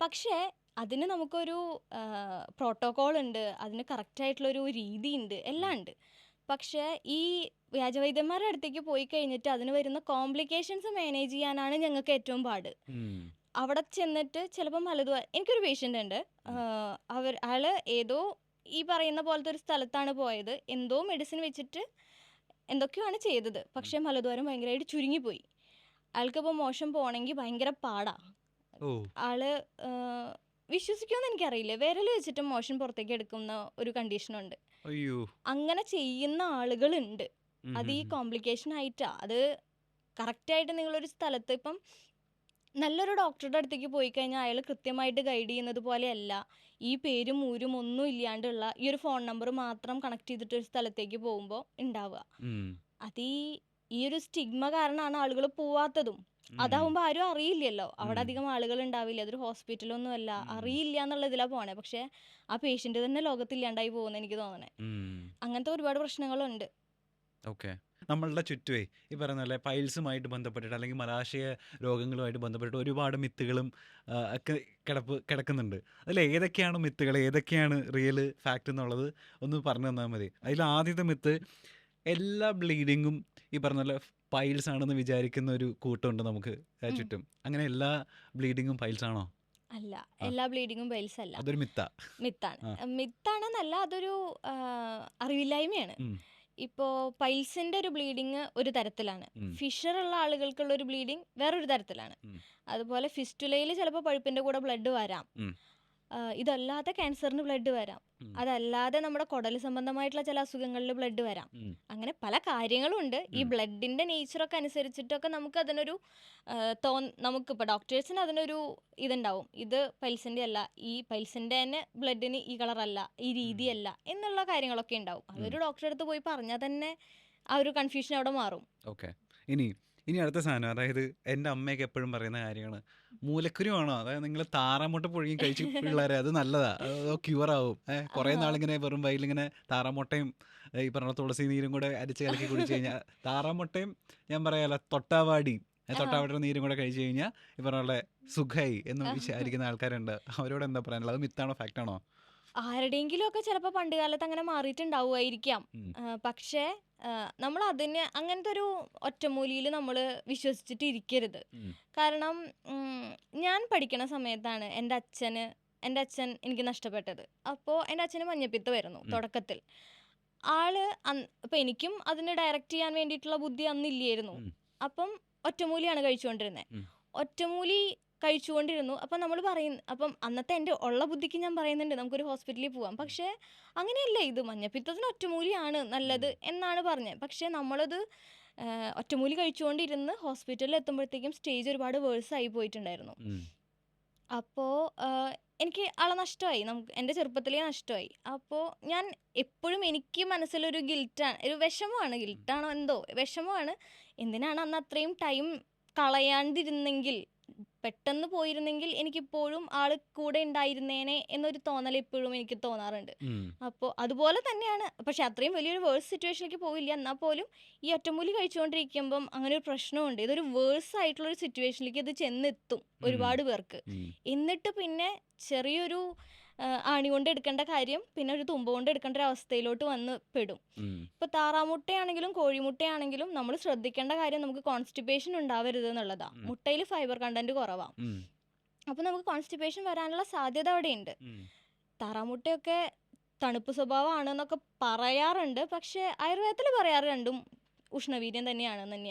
പക്ഷേ അതിന് നമുക്കൊരു പ്രോട്ടോകോൾ ഉണ്ട്, അതിന് കറക്റ്റായിട്ടുള്ളൊരു രീതി ഉണ്ട്, എല്ലാം ഉണ്ട്. പക്ഷേ ഈ വ്യാജവൈദ്യന്മാരുടെ അടുത്തേക്ക് പോയി കഴിഞ്ഞിട്ട് അതിന് വരുന്ന കോംപ്ലിക്കേഷൻസ് മാനേജ് ചെയ്യാനാണ് ഞങ്ങൾക്ക് ഏറ്റവും പാട്. അവിടെ ചെന്നിട്ട് ചിലപ്പം എനിക്കൊരു പേഷ്യൻ്റ് ഉണ്ട്, അയാൾ ഏതോ ഈ പറയുന്ന പോലത്തെ ഒരു സ്ഥലത്താണ് പോയത്, എന്തോ മെഡിസിൻ വെച്ചിട്ട് എന്തൊക്കെയാണ് ചെയ്തത്, പക്ഷേ മലദ്വാരം ഭയങ്കരമായിട്ട് ചുരുങ്ങിപ്പോയി. ആൾക്കിപ്പോൾ മോശം പോകണമെങ്കിൽ ഭയങ്കര പാടാ. ആള് വിശ്വസിക്കുമെന്ന് എനിക്കറിയില്ല, വിരൽ വെച്ചിട്ട് മോഷൻ പുറത്തേക്ക് എടുക്കുന്ന ഒരു കണ്ടീഷനുണ്ട്. അങ്ങനെ ചെയ്യുന്ന ആളുകളുണ്ട്. അത് ഈ കോംപ്ലിക്കേഷൻ ആയിട്ടാ. അത് കറക്റ്റായിട്ട് നിങ്ങളൊരു സ്ഥലത്ത് ഇപ്പം നല്ലൊരു ഡോക്ടറുടെ അടുത്തേക്ക് പോയി കഴിഞ്ഞാൽ അയാൾ കൃത്യമായിട്ട് ഗൈഡ് ചെയ്യുന്നത് പോലെയല്ല ഈ പേരും ഊരും ഒന്നും ഇല്ലാണ്ടുള്ള ഈ ഒരു ഫോൺ നമ്പർ മാത്രം കണക്ട് ചെയ്തിട്ട് ഒരു സ്ഥലത്തേക്ക് പോകുമ്പോൾ ഉണ്ടാവുക. അത് ഈ ഒരു സ്റ്റിഗ്മ കാരണമാണ് ആളുകൾ പോവാത്തതും. അതാവുമ്പോൾ ആരും അറിയില്ലല്ലോ, അവിടെ അധികം ആളുകൾ ഉണ്ടാവില്ല, അതൊരു ഹോസ്പിറ്റലൊന്നും അല്ല, അറിയില്ല എന്നുള്ള ഇതിലാണ് പോണേ. പക്ഷെ ആ പേഷ്യന്റ് തന്നെ ലോകത്തില്ലാണ്ടായി പോകുന്ന എനിക്ക് തോന്നണേ. അങ്ങനത്തെ ഒരുപാട് പ്രശ്നങ്ങളുണ്ട്. ഓക്കെ. നമ്മളുടെ ചുറ്റുമേ ഈ പറയുന്ന പോലെ പൈൽസുമായിട്ട് ബന്ധപ്പെട്ടിട്ട് അല്ലെങ്കിൽ മലാശയ രോഗങ്ങളുമായിട്ട് ബന്ധപ്പെട്ടിട്ട് ഒരുപാട് മിത്തുകളും ഒക്കെ കിടക്കുന്നുണ്ട്. അതിൽ ഏതൊക്കെയാണ് മിത്തുകൾ, ഏതൊക്കെയാണ് റിയൽ ഫാക്റ്റ് എന്നുള്ളത് ഒന്ന് പറഞ്ഞു തന്നാൽ മതി. അതിൽ ആദ്യത്തെ മിത്ത്, എല്ലാ ബ്ലീഡിങ്ങും ഈ പറഞ്ഞ പോലെ പൈൽസ് ആണെന്ന് വിചാരിക്കുന്ന ഒരു കൂട്ടമുണ്ട് നമുക്ക് ചുറ്റും. അങ്ങനെ എല്ലാ ബ്ലീഡിങ്ങും പൈൽസ് ആണോ? അല്ല, എല്ലാ ബ്ലീഡിങ്ങും പൈൽസ് അല്ല. അതൊരു മിത്താണെന്നല്ല, അതൊരു അറിവില്ലായ്മയാണ്. ഇപ്പോൾ പൈൽസിൻ്റെ ഒരു ബ്ലീഡിങ് ഒരു തരത്തിലാണ്, ഫിഷറുള്ള ആളുകൾക്കുള്ള ഒരു ബ്ലീഡിങ് വേറൊരു തരത്തിലാണ്. അതുപോലെ ഫിസ്റ്റുലയിൽ ചിലപ്പോൾ പഴുപ്പിൻ്റെ കൂടെ ബ്ലഡ് വരാം, ഇതല്ലാതെ ക്യാൻസറിന് ബ്ലഡ് വരാം, അതല്ലാതെ നമ്മുടെ കുടൽ സംബന്ധമായിട്ടുള്ള ചില അസുഖങ്ങളിൽ ബ്ലഡ് വരാം. അങ്ങനെ പല കാര്യങ്ങളും ഉണ്ട്. ഈ ബ്ലഡിൻ്റെ നേച്ചറൊക്കെ അനുസരിച്ചിട്ടൊക്കെ നമുക്ക് അതിനൊരു നമുക്കിപ്പോൾ ഡോക്ടേഴ്സിന് അതിനൊരു ഇതുണ്ടാവും, ഇത് പൈൽസിൻ്റെ അല്ല, ഈ പൈൽസിൻ്റെ തന്നെ ബ്ലഡിന് ഈ കളറല്ല, ഈ രീതിയല്ല എന്നുള്ള കാര്യങ്ങളൊക്കെ ഉണ്ടാവും. അതൊരു ഡോക്ടറെ അടുത്ത് പോയി പറഞ്ഞാൽ തന്നെ ആ ഒരു കൺഫ്യൂഷൻ അവിടെ മാറും. ഓക്കെ. ഇനി ഇനി അടുത്ത സാധനം, അതായത് എൻ്റെ അമ്മയൊക്കെ എപ്പോഴും പറയുന്ന കാര്യമാണ്, മൂലക്കുരുവാണോ, അതായത് നിങ്ങൾ താറാമുട്ട പുഴുങ്ങി കഴിച്ച് പിള്ളേരെ അത് നല്ലതാ, അതോ ക്യൂർ ആവും, കുറേ ആഹാ. നാളിങ്ങനെ വെറും വയലിങ്ങനെ താറാമുട്ടയും ഈ പറഞ്ഞ തുളസി നീരും കൂടെ അരിച്ച് കലക്കി കുടിച്ചു കഴിഞ്ഞാൽ, താറാമുട്ടയും ഞാൻ പറയാലോ തൊട്ടാവാടി ആ. തൊട്ടാവാടിയുടെ നീരും കൂടെ കഴിച്ചു കഴിഞ്ഞാൽ ഈ പറഞ്ഞ പോലെ സുഖമായി എന്ന് ആ. വിചാരിക്കുന്ന ആൾക്കാരുണ്ട്. അവരോട് എന്താ പറയാനുള്ളത്? അത് മിത്താണോ ഫാക്റ്റാണോ? ആരുടെയെങ്കിലും ഒക്കെ ചിലപ്പോൾ പണ്ട് കാലത്ത് അങ്ങനെ മാറിയിട്ടുണ്ടാവുമായിരിക്കാം. ഉം. പക്ഷേ നമ്മൾ അതിന് അങ്ങനത്തെ ഒരു ഒറ്റമൂലിയിൽ നമ്മൾ വിശ്വസിച്ചിട്ട് ഇരിക്കരുത്. ഉം. കാരണം ഞാൻ പഠിക്കണ സമയത്താണ് എൻ്റെ അച്ഛൻ എനിക്ക് നഷ്ടപ്പെട്ടത്. അപ്പോൾ എൻ്റെ അച്ഛന് മഞ്ഞപ്പിത്തമായിരുന്നു ഉം. തുടക്കത്തിൽ. അപ്പം എനിക്കും അതിന് ഡയറക്റ്റ് ചെയ്യാൻ വേണ്ടിയിട്ടുള്ള ബുദ്ധി അന്നില്ലായിരുന്നു. ഉം. അപ്പം ഒറ്റമൂലിയാണ് കഴിച്ചുകൊണ്ടിരുന്നത്. ഉം. ഒറ്റമൂലി കഴിച്ചുകൊണ്ടിരുന്നു. അപ്പം നമ്മൾ അപ്പം അന്നത്തെ എൻ്റെ ഉള്ള ബുദ്ധിക്ക് ഞാൻ പറയുന്നുണ്ട് നമുക്കൊരു ഹോസ്പിറ്റലിൽ പോവാം. പക്ഷേ അങ്ങനെയല്ല, ഇത് മഞ്ഞപ്പിത്തത്തിന് ഒറ്റമൂലിയാണ് നല്ലത് എന്നാണ് പറഞ്ഞത്. പക്ഷേ നമ്മളത് ഒറ്റമൂലി കഴിച്ചുകൊണ്ടിരുന്ന് ഹോസ്പിറ്റലിൽ എത്തുമ്പോഴത്തേക്കും സ്റ്റേജ് ഒരുപാട് വേഴ്സായി പോയിട്ടുണ്ടായിരുന്നു. ഉം. അപ്പോൾ എനിക്ക് ആളെ നഷ്ടമായി, എൻ്റെ ചെറുപ്പത്തിലേ നഷ്ടമായി. അപ്പോൾ ഞാൻ എപ്പോഴും എനിക്ക് മനസ്സിലൊരു ഗിൽറ്റാണ്, ഒരു വിഷമമാണ്, ഗിൽറ്റാണോ എന്തോ വിഷമമാണ്. എന്തിനാണ് അന്ന് അത്രയും ടൈം കളയാണ്ടിരുന്നെങ്കിൽ, പെട്ടെന്ന് പോയിരുന്നെങ്കിൽ എനിക്കിപ്പോഴും ആൾ കൂടെ ഉണ്ടായിരുന്നേനെ എന്നൊരു തോന്നൽ എപ്പോഴും എനിക്ക് തോന്നാറുണ്ട്. ഉം. അപ്പോൾ അതുപോലെ തന്നെയാണ്. പക്ഷെ അത്രയും വലിയൊരു വേഴ്സ് സിറ്റുവേഷനിലേക്ക് പോവില്ല. എന്നാൽ പോലും ഈ ഒറ്റമൂലി കഴിച്ചുകൊണ്ടിരിക്കുമ്പം അങ്ങനെ ഒരു പ്രശ്നമുണ്ട്. ഇതൊരു വേഴ്സ് ആയിട്ടുള്ളൊരു സിറ്റുവേഷനിലേക്ക് ഇത് ചെന്നെത്തും ഒരുപാട് പേർക്ക്. ഉം. എന്നിട്ട് പിന്നെ ചെറിയൊരു ആണി കൊണ്ട് എടുക്കേണ്ട കാര്യം പിന്നെ ഒരു തുമ്പ കൊണ്ട് എടുക്കേണ്ട ഒരു അവസ്ഥയിലോട്ട് വന്ന് പെടും. ഉം. ഇപ്പോൾ താറാമുട്ടയാണെങ്കിലും കോഴിമുട്ടയാണെങ്കിലും നമ്മൾ ശ്രദ്ധിക്കേണ്ട കാര്യം നമുക്ക് കോൺസ്റ്റിപ്പേഷൻ ഉണ്ടാവരുത് എന്നുള്ളതാണ്. ഉം. മുട്ടയിൽ ഫൈബർ കണ്ടന്റ് കുറവാണ്. ഉം. അപ്പോൾ നമുക്ക് കോൺസ്റ്റിപ്പേഷൻ വരാനുള്ള സാധ്യത അവിടെയുണ്ട്. ഉം. താറാമുട്ടയൊക്കെ തണുപ്പ് സ്വഭാവമാണ് എന്നൊക്കെ പറയാറുണ്ട്. പക്ഷേ ആയുർവേദത്തിൽ പറയാറ് രണ്ടും ഉഷ്ണവീര്യം തന്നെയാണ്.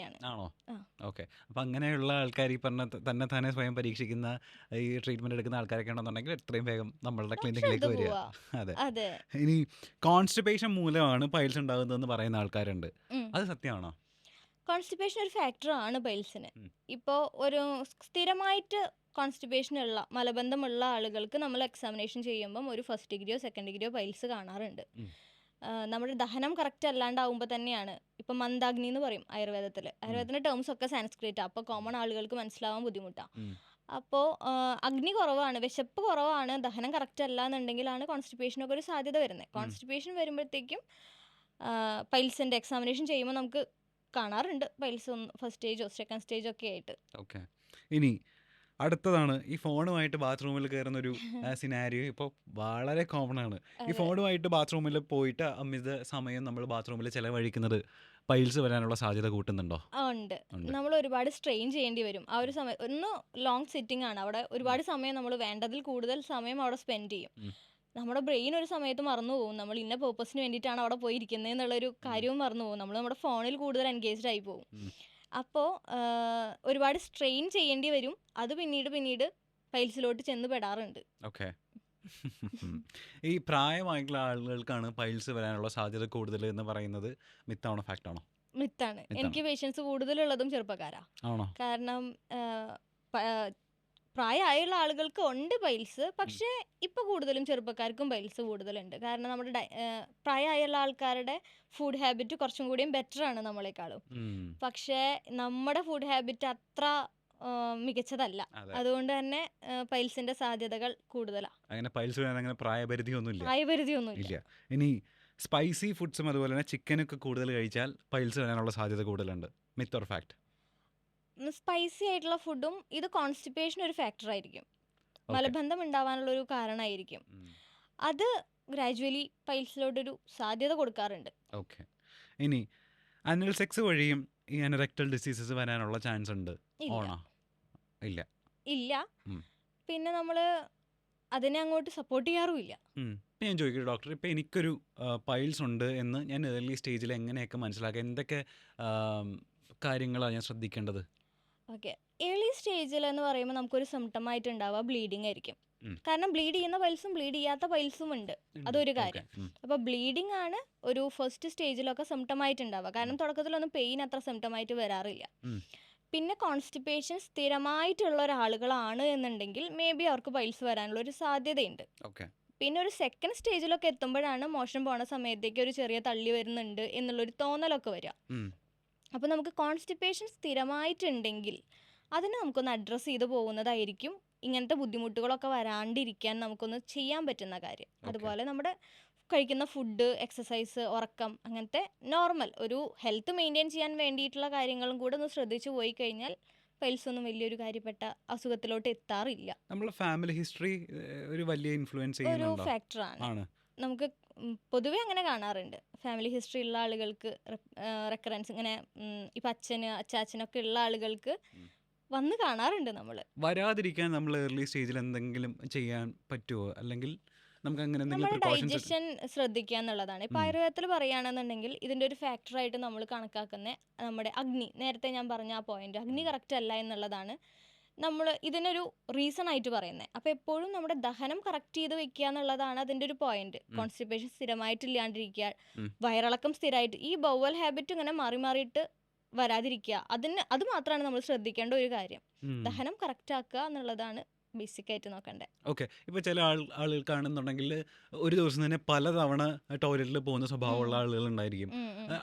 ആണോ? ആ. ഓക്കെ. അപ്പം അങ്ങനെയുള്ള ആൾക്കാർ ഈ പറഞ്ഞ തന്നെ താനെ സ്വയം പരീക്ഷിക്കുന്ന ഈ ട്രീറ്റ്മെന്റ് എടുക്കുന്ന ആൾക്കാരൊക്കെ ഉണ്ടെന്നുണ്ടെങ്കിൽ എത്രയും വേഗം നമ്മളുടെ ഡോക്ടറെ ക്ലിനിക്കിലേക്ക് അടുത്ത് വരിക. പോവാ. അതെ. അതെ. ഇനി കോൺസ്റ്റിപ്പേഷൻ മൂലമാണ് പൈൽസ് ഉണ്ടാകുന്നതെന്ന് പറയുന്ന ആൾക്കാരുണ്ട്. ഉം. അത് സത്യമാണോ? കോൺസ്റ്റിപ്പേഷൻ ഒരു ഫാക്ടറാണ് പൈൽസിന്. ഉം. ഇപ്പോൾ ഒരു സ്ഥിരമായിട്ട് കോൺസ്റ്റിപ്പേഷൻ ഉള്ള മലബന്ധമുള്ള ആളുകൾക്ക് നമ്മൾ എക്സാമിനേഷൻ ചെയ്യുമ്പം ഒരു ഫസ്റ്റ് ഡിഗ്രിയോ സെക്കൻഡ് ഡിഗ്രിയോ പൈൽസ് കാണാറുണ്ട്. ഉം. നമ്മുടെ ദഹനം കറക്റ്റ് അല്ലാണ്ടാവുമ്പോൾ തന്നെയാണ്. ഇപ്പം മന്ദാഗ്നി എന്ന് പറയും ആയുർവേദത്തിൽ. ആയുർവേദത്തിൻ്റെ ടേംസ് ഒക്കെ സാൻസ്ക്രിറ്റാണ്. അപ്പോൾ കോമൺ ആളുകൾക്ക് മനസ്സിലാവാൻ ബുദ്ധിമുട്ടാണ്. ഉം. അപ്പോൾ അഗ്നി കുറവാണ്, വിശപ്പ് കുറവാണ്, ദഹനം കറക്റ്റ് അല്ല എന്നുണ്ടെങ്കിലാണ് കോൺസ്റ്റിപ്പേഷനൊക്കെ ഒരു സാധ്യത വരുന്നത്. കോൺസ്റ്റിപ്പേഷൻ വരുമ്പോഴത്തേക്കും പൈൽസിൻ്റെ എക്സാമിനേഷൻ ചെയ്യുമ്പോൾ നമുക്ക് കാണാറുണ്ട് പൈൽസ് ഫസ്റ്റ് സ്റ്റേജോ സെക്കൻഡ് സ്റ്റേജോ ഒക്കെ ആയിട്ട്. ഓക്കെ. ഇനി അടുത്തതാണ് ഈ ഫോണുമായിട്ട് ബാത്റൂമിൽ കയറുന്ന ഒരു സിനാരിയോ ഇപ്പോൾ വളരെ കോമൺ ആണ്. ഈ അതെ. ഫോണുമായിട്ട് ബാത്റൂമിൽ പോയിട്ട് അമിത സമയം നമ്മൾ ബാത്റൂമിൽ ചിലവഴിക്കുന്നത് പൈൽസ് വരാനുള്ള സാധ്യത കൂട്ടുന്നുണ്ടോ? ഉണ്ട്. ഉണ്ട്. നമ്മൾ ഒരുപാട് സ്ട്രെയിൻ ചെയ്യേണ്ടി വരും. ആ ഒരു സമയം ഒന്ന് ലോങ് സിറ്റിംഗ് ആണ്. അവിടെ ഒരുപാട് സമയം നമ്മൾ വേണ്ടതിൽ കൂടുതൽ സമയം അവിടെ സ്പെൻഡ് ചെയ്യും. ഉം. നമ്മുടെ ബ്രെയിൻ ഒരു സമയത്ത് മറന്നു പോകും. നമ്മൾ ഇന്ന പേർപ്പസിന് വേണ്ടിയിട്ടാണ് അവിടെ പോയി ഇരിക്കുന്നത് എന്നുള്ളൊരു കാര്യവും മറന്നു പോകും. നമ്മൾ നമ്മുടെ ഫോണിൽ കൂടുതൽ എൻഗേജ്ഡ് ആയി പോകും. ഉം. അപ്പോൾ ഒരുപാട് സ്ട്രെയിൻ ചെയ്യേണ്ടി വരും. അത് പിന്നീട് പൈൽസിലോട്ട് ചെന്ന് പെടാറുണ്ട്. ഓക്കെ. ഈ പ്രായമായിട്ടുള്ള ആളുകൾക്കാണ് പൈൽസ് വരാനുള്ള സാധ്യത കൂടുതൽ എന്ന് പറയുന്നത് മിത്താണോ ഫാക്റ്റാണോ? മിത്താണ്. മിത്താണ്. എനിക്ക് പേഷ്യൻസ് കൂടുതലുള്ളതും ചെറുപ്പക്കാരാ. ആണോ? കാരണം പ്രായമായുള്ള ആളുകൾക്ക് ഉണ്ട് പൈൽസ്. പക്ഷേ ഇപ്പോൾ കൂടുതലും ചെറുപ്പക്കാർക്കും പൈൽസ് കൂടുതലുണ്ട്. കാരണം നമ്മുടെ പ്രായമായുള്ള ആൾക്കാരുടെ ഫുഡ് ഹാബിറ്റ് കുറച്ചും കൂടിയും ബെറ്ററാണ് നമ്മളെക്കാളും. ഉം. പക്ഷേ നമ്മുടെ ഫുഡ് ഹാബിറ്റ് അത്ര മികച്ചതല്ല. അതെ. അതുകൊണ്ട് തന്നെ പൈൽസിൻ്റെ സാധ്യതകൾ കൂടുതലാണ്. അങ്ങനെ പൈൽസ് വരാൻ അങ്ങനെ പ്രായപരിധിയൊന്നുമില്ല. പ്രായപരിധിയൊന്നുമില്ല. ഇല്ല. ഇനി സ്പൈസി ഫുഡ്സും അതുപോലെ തന്നെ ചിക്കനൊക്കെ കൂടുതൽ കഴിച്ചാൽ പൈൽസ് വരാനുള്ള സാധ്യത കൂടുതലുണ്ട്. Myth or fact? സ്പൈസി ആയിട്ടുള്ള ഫുഡും ഇത് കോൺസ്റ്റിപ്പേഷൻ ഒരു ഫാക്ടർ ആയിരിക്കും. ഓക്കെ. മലബന്ധം ഉണ്ടാവാനുള്ളൊരു കാരണമായിരിക്കും. അത് ഗ്രാജുവലി പൈൽസിലോട്ടൊരു സാധ്യത കൊടുക്കാറുണ്ട്. ഓക്കെ. ഇനി അനൽ സെക്സ് വഴിയും ഈ അനറക്ടൽ ഡിസീസസ് വരാനുള്ള ചാൻസ് ഉണ്ട് ഇല്ല. ഓണോ? ഇല്ല. ഇല്ല. ഉം. പിന്നെ നമ്മൾ അതിനെ അങ്ങോട്ട് സപ്പോർട്ട് ചെയ്യാറുമില്ല. ഇപ്പം ഞാൻ ചോദിക്കട്ടെ ഡോക്ടർ, ഇപ്പം എനിക്കൊരു പൈൽസ് ഉണ്ട് എന്ന് ഞാൻ ഏർലി സ്റ്റേജിൽ എങ്ങനെയൊക്കെ മനസ്സിലാക്കുക? എന്തൊക്കെ കാര്യങ്ങളാണ് ഞാൻ ശ്രദ്ധിക്കേണ്ടത്? ഓക്കെ. ഏർലി സ്റ്റേജിൽ എന്ന് പറയുമ്പോൾ നമുക്കൊരു സിംറ്റം ആയിട്ട് ഉണ്ടാവുക ബ്ലീഡിങ് ആയിരിക്കും. ഉം. കാരണം ബ്ലീഡ് ചെയ്യുന്ന പൈൽസും ബ്ലീഡ് ചെയ്യാത്ത പൈൽസും ഉണ്ട്. ഉണ്ട്. അതൊരു ഓക്കെ. കാര്യം. അപ്പോൾ ബ്ലീഡിങ് ആണ് ഒരു ഫസ്റ്റ് സ്റ്റേജിലൊക്കെ സിംറ്റം ആയിട്ടുണ്ടാവുക. കാരണം തുടക്കത്തിലൊന്നും പെയിൻ അത്ര സിംറ്റം ആയിട്ട് വരാറില്ല. ഉം. പിന്നെ കോൺസ്റ്റിപ്പേഷൻ സ്ഥിരമായിട്ടുള്ള ഒരാളുകളാണ് എന്നുണ്ടെങ്കിൽ മേ ബി അവർക്ക് പൈൽസ് വരാനുള്ള ഒരു സാധ്യതയുണ്ട്. ഓക്കെ. പിന്നെ ഒരു സെക്കൻഡ് സ്റ്റേജിലൊക്കെ എത്തുമ്പോഴാണ് മോഷൻ പോണ സമയത്തേക്ക് ഒരു ചെറിയ തള്ളി വരുന്നുണ്ട് എന്നുള്ളൊരു തോന്നലൊക്കെ വരിക. ഉം. അപ്പോൾ നമുക്ക് കോൺസ്റ്റിപ്പേഷൻ സ്ഥിരമായിട്ടുണ്ടെങ്കിൽ അതിനെ നമുക്കൊന്ന് അഡ്രസ്സ് ചെയ്ത് പോകുന്നതായിരിക്കും ഇങ്ങനത്തെ ബുദ്ധിമുട്ടുകളൊക്കെ വരാണ്ടിരിക്കാൻ നമുക്കൊന്ന് ചെയ്യാൻ പറ്റുന്ന കാര്യം. ഓക്കെ. അതുപോലെ നമ്മുടെ കഴിക്കുന്ന ഫുഡ്, എക്സസൈസ്, ഉറക്കം, അങ്ങനത്തെ നോർമൽ ഒരു ഹെൽത്ത് മെയിൻറ്റെയിൻ ചെയ്യാൻ വേണ്ടിയിട്ടുള്ള കാര്യങ്ങളും കൂടെ ഒന്ന് ശ്രദ്ധിച്ചു പോയി കഴിഞ്ഞാൽ പൈൽസ് ഒന്നും വലിയൊരു കാര്യപ്പെട്ട അസുഖത്തിലോട്ട് എത്താറില്ല. നമ്മളെ ഫാമിലി ഹിസ്റ്ററി ഒരു വലിയ ഇൻഫ്ലുവൻസ് ഒരു ചെയ്യുന്നുണ്ടോ? ഫാക്ടറാണ്. ആണ്. നമുക്ക് പൊതുവെ അങ്ങനെ കാണാറുണ്ട്. ഫാമിലി ഹിസ്റ്ററി ഉള്ള ആളുകൾക്ക് റെക്കറൻസ് ഇങ്ങനെ ഇപ്പം അച്ഛന്, അച്ചാച്ചനൊക്കെ ഉള്ള ആളുകൾക്ക് ഉം. വന്ന് കാണാറുണ്ട് നമ്മൾ. വരാതിരിക്കാൻ നമ്മൾ ഏർലി സ്റ്റേജിൽ എന്തെങ്കിലും ചെയ്യാൻ പറ്റുമോ? അല്ലെങ്കിൽ നമുക്ക് അങ്ങനെ എന്തെങ്കിലും നമ്മുടെ പ്രിക്കോഷൻസ് ഡൈജഷൻ ശ്രദ്ധിക്കുക എന്നുള്ളതാണ്. ഇപ്പം ആയുർവേദത്തിൽ പറയുകയാണെന്നുണ്ടെങ്കിൽ ഇതിൻ്റെ ഒരു ഫാക്ടറായിട്ട് നമ്മൾ കണക്കാക്കുന്ന നമ്മുടെ അഗ്നി, നേരത്തെ ഞാൻ പറഞ്ഞ ആ പോയിന്റ്, അഗ്നി കറക്റ്റ് അല്ല എന്നുള്ളതാണ് നമ്മൾ ഇതിനൊരു റീസൺ ആയിട്ട് പറയുന്നത്. അപ്പോൾ എപ്പോഴും നമ്മുടെ ദഹനം കറക്റ്റ് ചെയ്ത് വെക്കുക എന്നുള്ളതാണ് അതിൻ്റെ ഒരു പോയിന്റ്. കോൺസ്റ്റിപ്പേഷൻ സ്ഥിരമായിട്ടില്ലാണ്ടിരിക്കുക, വയറിളക്കം സ്ഥിരമായിട്ട്, ഈ ബൗവൽ ഹാബിറ്റ് ഇങ്ങനെ മാറി മാറിയിട്ട് വരാതിരിക്കുക, അത് മാത്രമാണ് നമ്മൾ ശ്രദ്ധിക്കേണ്ട ഒരു കാര്യം. ദഹനം കറക്റ്റ് ആക്കുക എന്നുള്ളതാണ് ബേസിക് ആയിട്ട് നോക്കണ്ടേ. ഓക്കെ. ഇപ്പോൾ ചില ആളുകൾക്കാണെന്നുണ്ടെങ്കിൽ ഒരു ദിവസം തന്നെ പലതവണ ടോയ്ലറ്റിൽ പോകുന്ന സ്വഭാവമുള്ള ആളുകൾ ഉണ്ടായിരിക്കും.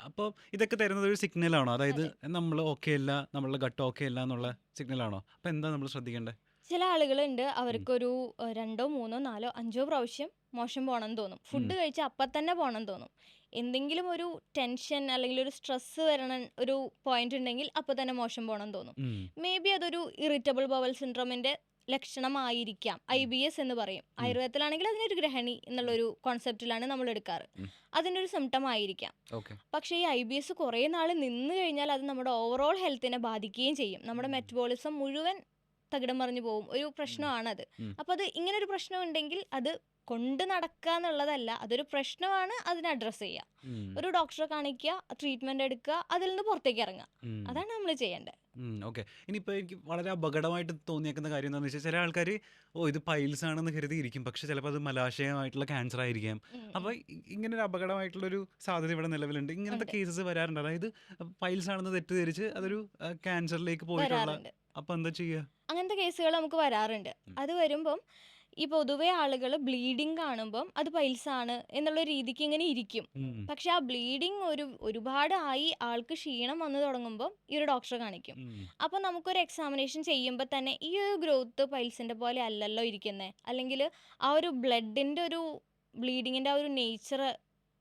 അപ്പോൾ ഇതൊക്കെ തരുന്നത് ഒരു സിഗ്നലാണോ? അതായത് നമ്മൾ ഓക്കെ അല്ല, നമ്മളുടെ ഗട്ട് ഓക്കെ അല്ല എന്നുള്ള സിഗ്നലാണോ? അപ്പോൾ എന്താ നമ്മൾ ശ്രദ്ധിക്കേണ്ടത്? ചില ആളുകളുണ്ട് അവർക്കൊരു 2, 3, 4, 5 പ്രാവശ്യം മോശം പോകണം തോന്നും. ഫുഡ് കഴിച്ചാൽ അപ്പം തന്നെ പോകണം തോന്നും. എന്തെങ്കിലും ഒരു ടെൻഷൻ അല്ലെങ്കിൽ ഒരു സ്ട്രെസ് വരണ ഒരു പോയിന്റ് ഉണ്ടെങ്കിൽ അപ്പം തന്നെ മോശം പോകണം തോന്നും. മേ ബി അതൊരു ഇറിറ്റബിൾ ബവൽ സിൻഡ്രോമിൻ്റെ ലക്ഷണമായിരിക്കാം. IBS എന്ന് പറയും. ആയുർവേദത്തിലാണെങ്കിൽ അതിനൊരു ഗ്രഹണി എന്നുള്ളൊരു കോൺസെപ്റ്റിലാണ് നമ്മൾ എടുക്കാറ്. അതിൻ്റെ ഒരു സിംറ്റം ആയിരിക്കാം. ഓക്കെ. പക്ഷേ ഈ IBS കുറേ നാൾ നിന്ന് കഴിഞ്ഞാൽ അത് നമ്മുടെ ഓവറോൾ ഹെൽത്തിനെ ബാധിക്കുകയും ചെയ്യും. നമ്മുടെ മെറ്റബോളിസം മുഴുവൻ തകിടം മറിഞ്ഞു പോകും. ഒരു പ്രശ്നമാണത്. അപ്പോൾ അത് ഇങ്ങനൊരു പ്രശ്നം ഉണ്ടെങ്കിൽ അത് കൊണ്ട് നടക്കുക എന്നുള്ളതല്ല, അതൊരു പ്രശ്നമാണ്, അതിനെ അഡ്രസ്സ് ചെയ്യുക. ഒരു ഡോക്ടറെ കാണിക്കുക, ട്രീറ്റ്മെൻറ്റ് എടുക്കുക, അതിൽ നിന്ന് പുറത്തേക്ക് ഇറങ്ങുക. അതാണ് നമ്മൾ ചെയ്യേണ്ടത്. ഓക്കെ. ഇനിയിപ്പോൾ എനിക്ക് വളരെ അപകടമായിട്ട് തോന്നിയേക്കുന്ന കാര്യം എന്താണെന്ന് വെച്ചാൽ, ചില ആൾക്കാർ ഇത് പൈൽസ് ആണെന്ന് കരുതിയിരിക്കും, പക്ഷെ ചിലപ്പോൾ അത് മലാശയമായിട്ടുള്ള ക്യാൻസർ ആയിരിക്കാം. അപ്പോൾ ഇങ്ങനെ ഒരു അപകടമായിട്ടുള്ളൊരു സാധ്യത ഇവിടെ നിലവിലുണ്ട്. ഇങ്ങനത്തെ കേസസ് വരാറുണ്ട്. അതായത് പൈൽസ് ആണെന്ന് തെറ്റിദ്ധരിച്ച് അതൊരു ക്യാൻസറിലേക്ക് പോയിട്ടുള്ള, വരാറുണ്ട്. അപ്പോൾ എന്താ ചെയ്യുക? അങ്ങനത്തെ കേസുകൾ നമുക്ക് വരാറുണ്ട്. അത് വരുമ്പം ഈ പൊതുവെ ആളുകൾ ബ്ലീഡിങ് കാണുമ്പം അത് പൈൽസ് ആണ് എന്നുള്ള രീതിക്ക് ഇങ്ങനെ ഇരിക്കും. പക്ഷെ ആ ബ്ലീഡിങ് ഒരുപാട് ആയി ആൾക്ക് ക്ഷീണം വന്നു തുടങ്ങുമ്പോൾ ഈ ഒരു ഡോക്ടറെ കാണിക്കും. അപ്പം നമുക്കൊരു എക്സാമിനേഷൻ ചെയ്യുമ്പോൾ തന്നെ ഈ ഒരു ഗ്രോത്ത് പൈൽസിൻ്റെ പോലെ അല്ലല്ലോ ഇരിക്കുന്നത്, അല്ലെങ്കിൽ ആ ഒരു ബ്ലഡിൻ്റെ ഒരു ബ്ലീഡിങ്ങിൻ്റെ ആ ഒരു നേച്ചർ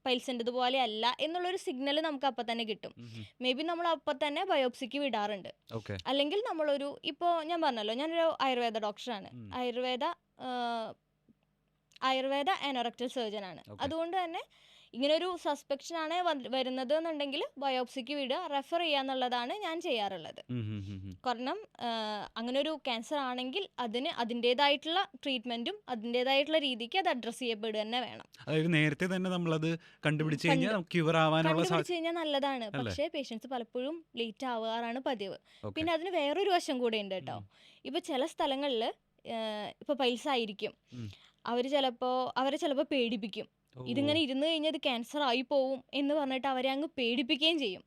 പൈൽസിൻ്റെ പോലെ അല്ല എന്നുള്ളൊരു സിഗ്നൽ നമുക്ക് അപ്പം തന്നെ കിട്ടും. മേ ബി നമ്മൾ അപ്പം തന്നെ ബയോപ്സിക്ക് വിടാറുണ്ട്. ഓക്കെ. അല്ലെങ്കിൽ നമ്മളൊരു, ഇപ്പോൾ ഞാൻ പറഞ്ഞല്ലോ ഞാനൊരു ആയുർവേദ ഡോക്ടറാണ്. ആയുർവേദ അനോറക്ടൽ സർജൻ ആണ്. അതുകൊണ്ട് തന്നെ ഇങ്ങനൊരു സസ്പെക്ഷൻ ആണ് വരുന്നത് എന്നുണ്ടെങ്കിൽ ബയോപ്സിക്ക് വിടുക, റെഫർ ചെയ്യുക എന്നുള്ളതാണ് ഞാൻ ചെയ്യാറുള്ളത്. കാരണം അങ്ങനെ ഒരു ക്യാൻസർ ആണെങ്കിൽ അതിന് അതിൻ്റെതായിട്ടുള്ള ട്രീറ്റ്മെന്റും അതിൻ്റെതായിട്ടുള്ള രീതിക്ക് അത് അഡ്രസ്സ് ചെയ്യപ്പെടുക തന്നെ വേണം. അതായത് നേരത്തെ തന്നെ നമ്മളത് കണ്ടുപിടിച്ച് കഴിഞ്ഞാൽ ക്യൂർ ആവാനുള്ള കണ്ടുപിടിച്ച് കഴിഞ്ഞാൽ നല്ലതാണ്. പക്ഷേ പേഷ്യൻസ് പലപ്പോഴും ലേറ്റ് ആവാറാണ് പതിവ്. പിന്നെ അതിന് വേറൊരു വശം കൂടെ ഉണ്ട് കേട്ടോ. ഇപ്പോൾ ചില സ്ഥലങ്ങളിൽ ഇപ്പോൾ പൈൽസ് ആയിരിക്കും, അവരെ ചിലപ്പോൾ പേടിപ്പിക്കും. ഇതിങ്ങനെ ഇരുന്ന് കഴിഞ്ഞാൽ ഇത് ക്യാൻസർ ആയി പോവും എന്ന് പറഞ്ഞിട്ട് അവരെ അങ്ങ് പേടിപ്പിക്കുകയും ചെയ്യും.